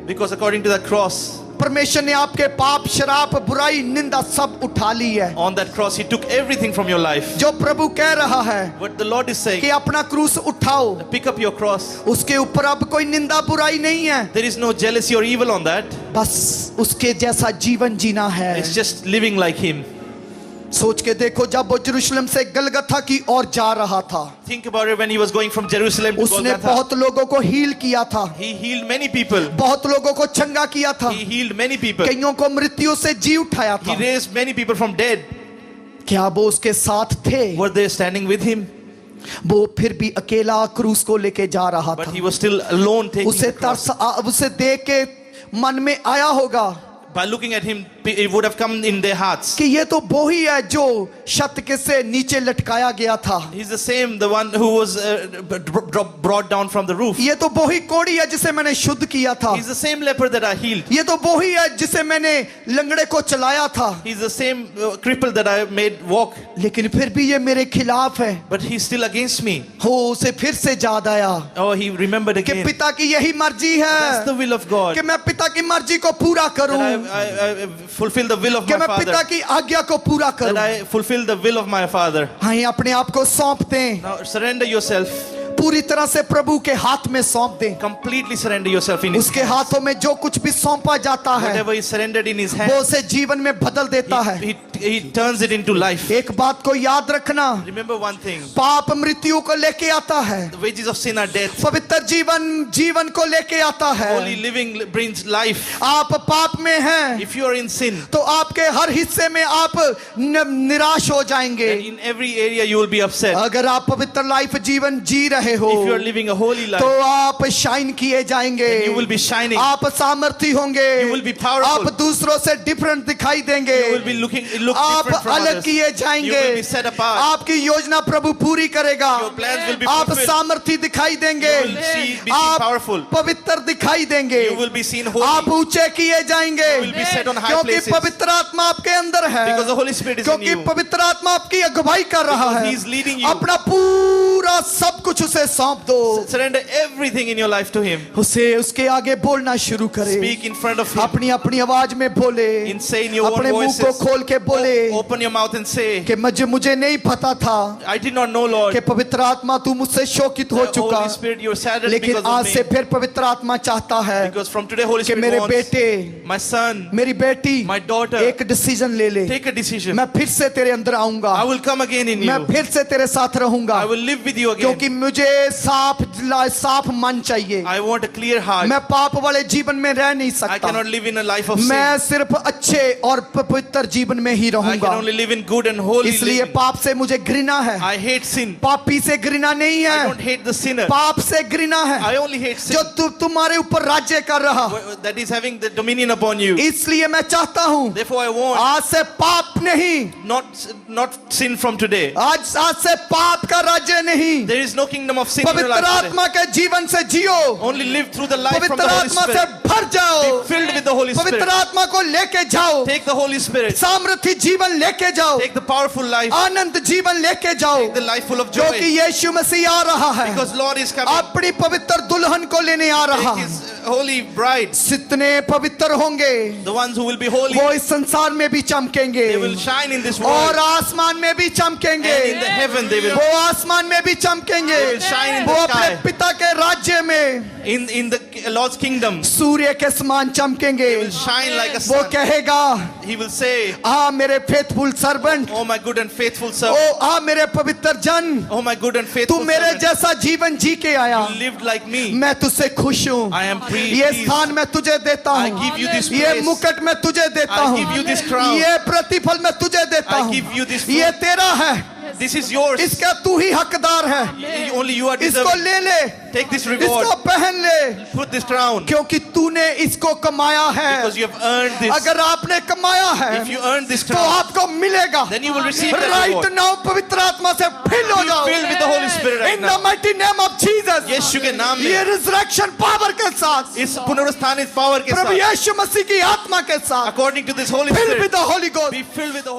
S2: Because according to the cross,
S1: परमेश्वर ने आपके पाप, शराब, बुराई, निंदा सब उठा ली है।
S2: on that cross, He took everything from your life.
S1: जो प्रभु कह रहा है
S2: What the Lord is saying,
S1: कि अपना क्रूस उठाओ,
S2: pick up your cross.
S1: उसके ऊपर अब कोई निंदा बुराई नहीं है,
S2: There is no jealousy or evil on that.
S1: बस उसके जैसा जीवन जीना है।
S2: It's just living like Him.
S1: सोच के देखो, जब वो यरूशलेम से गलगथा की ओर जा रहा था,
S2: Think about it when He was going from Jerusalem to
S1: उसने
S2: Golgotha.
S1: बहुत लोगों को हील किया था,
S2: He healed many people.
S1: बहुत लोगों को चंगा किया था,
S2: He healed many people.
S1: कईयों को मृत्यु से जी उठाया
S2: He
S1: था।
S2: raised many people from dead.
S1: क्या वो उसके साथ थे?
S2: Were they standing with Him?
S1: वो फिर भी अकेला क्रूस को लेके जा रहा
S2: But
S1: था।
S2: He was still alone taking
S1: उसे
S2: the cross.
S1: उसे देख के मन में आया होगा
S2: By looking at Him, it would have come in their hearts.
S1: कि ये तो वो ही है जो छत के से नीचे लटकाया गया था,
S2: He's the same, the one who was brought down from the roof.
S1: ये तो वो ही कोढ़ी है जिसे मैंने शुद्ध किया था,
S2: He's the same leper that I healed.
S1: ये तो वो ही है जिसे मैंने लंगड़े को चलाया था,
S2: He's the same cripple that I made walk.
S1: लेकिन फिर भी ये मेरे खिलाफ है।
S2: But he's still against me.
S1: हो उसे फिर से याद आया
S2: Oh, he remembered
S1: कि
S2: again.
S1: पिता की यही मर्जी
S2: That's the
S1: है
S2: will of God.
S1: कि मैं पिता की मर्जी को पूरा करूं,
S2: That I fulfill the will of
S1: कि
S2: my
S1: मैं पिता
S2: Father.
S1: की आज्ञा को पूरा
S2: That
S1: करूं।
S2: I fulfill the will of my Father.
S1: हाँ, अपने आप को सौंप दें,
S2: Now surrender yourself.
S1: पूरी तरह से प्रभु के हाथ में सौंप दें।
S2: Completely surrender yourself in His
S1: उसके
S2: hands.
S1: हाथों में जो कुछ भी सौंपा जाता है
S2: Whatever is surrendered in His
S1: वो
S2: hands,
S1: उसे जीवन में बदल देता है।
S2: He turns it into life.
S1: एक बात को याद रखना,
S2: Remember one thing:
S1: पाप मृत्यु को लेके आता है,
S2: the wages of sin are death.
S1: पवित्र जीवन को लेके आता है।
S2: Holy living brings life.
S1: आप पाप में हैं
S2: If you are in sin,
S1: तो आपके हर हिस्से में आप निराश हो जाएंगे।
S2: then in every area you will be upset.
S1: अगर आप पवित्र लाइफ जीवन जी रहे हो
S2: If you are living a holy life,
S1: तो आप शाइन किए जाएंगे,
S2: then you will be shining.
S1: आप सामर्थी होंगे,
S2: You will be powerful.
S1: आप दूसरों से डिफरेंट दिखाई देंगे,
S2: You will be look
S1: आप
S2: different from
S1: अलग
S2: others.
S1: किए
S2: You
S1: जाएंगे,
S2: will be set apart.
S1: आपकी योजना प्रभु पूरी करेगा,
S2: Your plans will be
S1: आप
S2: fulfilled.
S1: सामर्थी दिखाई देंगे,
S2: You will be seen
S1: आप
S2: powerful.
S1: पवित्र दिखाई देंगे,
S2: You will be seen holy.
S1: आप ऊंचे किए जाएंगे,
S2: You will be set on high
S1: क्योंकि
S2: places.
S1: पवित्र आत्मा आपके अंदर है,
S2: Because the Holy Spirit is in
S1: क्योंकि
S2: you.
S1: पवित्र आत्मा आपकी अगुवाई कर रहा
S2: Because
S1: है।
S2: He is leading you.
S1: अपना पूरा सब कुछ उसे सौंप दो,
S2: Surrender everything in your life to Him.
S1: उसे उसके आगे बोलना शुरू करे,
S2: Speak in front of Him.
S1: अपनी अपनी आवाज में बोले,
S2: In saying your own
S1: अपने मुंह
S2: voices.
S1: को खोल के बोले
S2: Open your mouth and say,
S1: कि मुझे नहीं पता था
S2: I did not know, Lord.
S1: कि पवित्र आत्मा तू मुझसे शोकित हो
S2: The
S1: चुका,
S2: Holy Spirit, you are saddened
S1: लेकिन
S2: because
S1: आज
S2: of
S1: से
S2: me.
S1: फिर पवित्र आत्मा चाहता है
S2: Because from today, Holy
S1: कि
S2: Spirit
S1: मेरे
S2: wants
S1: बेटे,
S2: my son,
S1: मेरी बेटी
S2: my daughter,
S1: एक डिसीजन ले ले,
S2: take a decision.
S1: मैं फिर से तेरे अंदर
S2: I
S1: आऊंगा,
S2: will come again in
S1: मैं
S2: you.
S1: फिर से तेरे साथ रहूंगा,
S2: I will live with you again.
S1: क्योंकि मुझे साफ मन चाहिए।
S2: I want a clear heart.
S1: मैं पाप वाले जीवन में रह नहीं
S2: I
S1: सकता,
S2: cannot live in a life of sin.
S1: मैं सिर्फ अच्छे और पवित्र जीवन में ही
S2: I can
S1: रहूंगा।
S2: only live in good and holy
S1: इसलिए
S2: living.
S1: पाप से मुझे घृणा है,
S2: I hate sin.
S1: पापी से घृणा नहीं
S2: I
S1: है,
S2: don't hate the sinner.
S1: पाप से घृणा है
S2: I only hate sin
S1: जो तुम्हारे ऊपर राज्य कर रहा।
S2: that is having the dominion upon you.
S1: इसलिए मैं चाहता हूँ
S2: Therefore, I want
S1: आज से पाप नहीं,
S2: not sin from today.
S1: आज से पाप का राज्य नहीं,
S2: There is no kingdom of sin in your
S1: पवित्र
S2: life today.
S1: आत्मा के जीवन से जियो,
S2: Only live through the life from
S1: पवित्र
S2: the Holy
S1: आत्मा से
S2: Spirit.
S1: भर जाओ,
S2: Be filled with the Holy
S1: पवित्र
S2: Spirit.
S1: आत्मा को लेके जाओ,
S2: Take the Holy Spirit.
S1: सामर्थी जीवन लेके जाओ,
S2: Take the powerful life.
S1: आनंद जीवन लेके जाओ,
S2: Take the life full of
S1: क्योंकि
S2: joy.
S1: यीशु मसीह आ रहा है,
S2: Because Lord is coming.
S1: अपनी पवित्र दुल्हन को लेने आ रहा
S2: Take
S1: है।
S2: His holy bride.
S1: जितने पवित्र होंगे
S2: The ones who will be holy,
S1: वो इस संसार में भी चमकेंगे
S2: they will shine in this
S1: और
S2: world.
S1: आसमान में भी चमकेंगे,
S2: And in the heaven they will,
S1: वो आसमान में भी चमकेंगे,
S2: They will shine in
S1: वो
S2: the
S1: अपने
S2: sky.
S1: पिता के राज्य में
S2: in the Lord's kingdom,
S1: सूर्य के समान चमकेंगे।
S2: they will shine like a
S1: वो
S2: sun.
S1: कहेगा,
S2: He will say,
S1: आ मेरे faithful servant,
S2: oh my good and faithful
S1: oh
S2: servant.
S1: आ मेरे पवित्र जन,
S2: Oh my good and
S1: तू
S2: faithful
S1: मेरे
S2: servant.
S1: जैसा जीवन जी के आया,
S2: You lived like me.
S1: मैं तुझसे खुश हूँ,
S2: I am
S1: ये
S2: pleased.
S1: स्थान मैं तुझे देता
S2: I
S1: हूँ,
S2: give you this
S1: ये
S2: place.
S1: मुकुट मैं तुझे देता
S2: I
S1: हूँ,
S2: give you this crown.
S1: ये प्रतिफल मैं तुझे देता
S2: I
S1: हूँ,
S2: give you this
S1: ये
S2: fruit.
S1: तेरा है,
S2: This is yours.
S1: इसका तू ही हकदार है,
S2: Only you are
S1: इसको
S2: deserving.
S1: ले ले,
S2: Take this reward.
S1: इसको पहन ले,
S2: Put this crown.
S1: क्योंकि तूने इसको कमाया है।
S2: Because you have earned this.
S1: अगर आपने कमाया है
S2: If you earn this
S1: तो
S2: crown,
S1: आपको मिलेगा।
S2: then you will receive that
S1: right
S2: reward.
S1: Now पवित्र आत्मा से फिल हो
S2: Be
S1: जाओ
S2: filled with the Holy Spirit right
S1: in the
S2: now.
S1: Mighty name of Jesus.
S2: यीशु के नाम
S1: ये
S2: में,
S1: रिजरेक्शन पावर के साथ,
S2: इस पुनरुत्थानित पावर के
S1: प्रभु
S2: साथ,
S1: यीशु मसीह की आत्मा के साथ,
S2: according to this Holy
S1: fill
S2: Spirit,
S1: with the Holy Ghost.
S2: be filled with the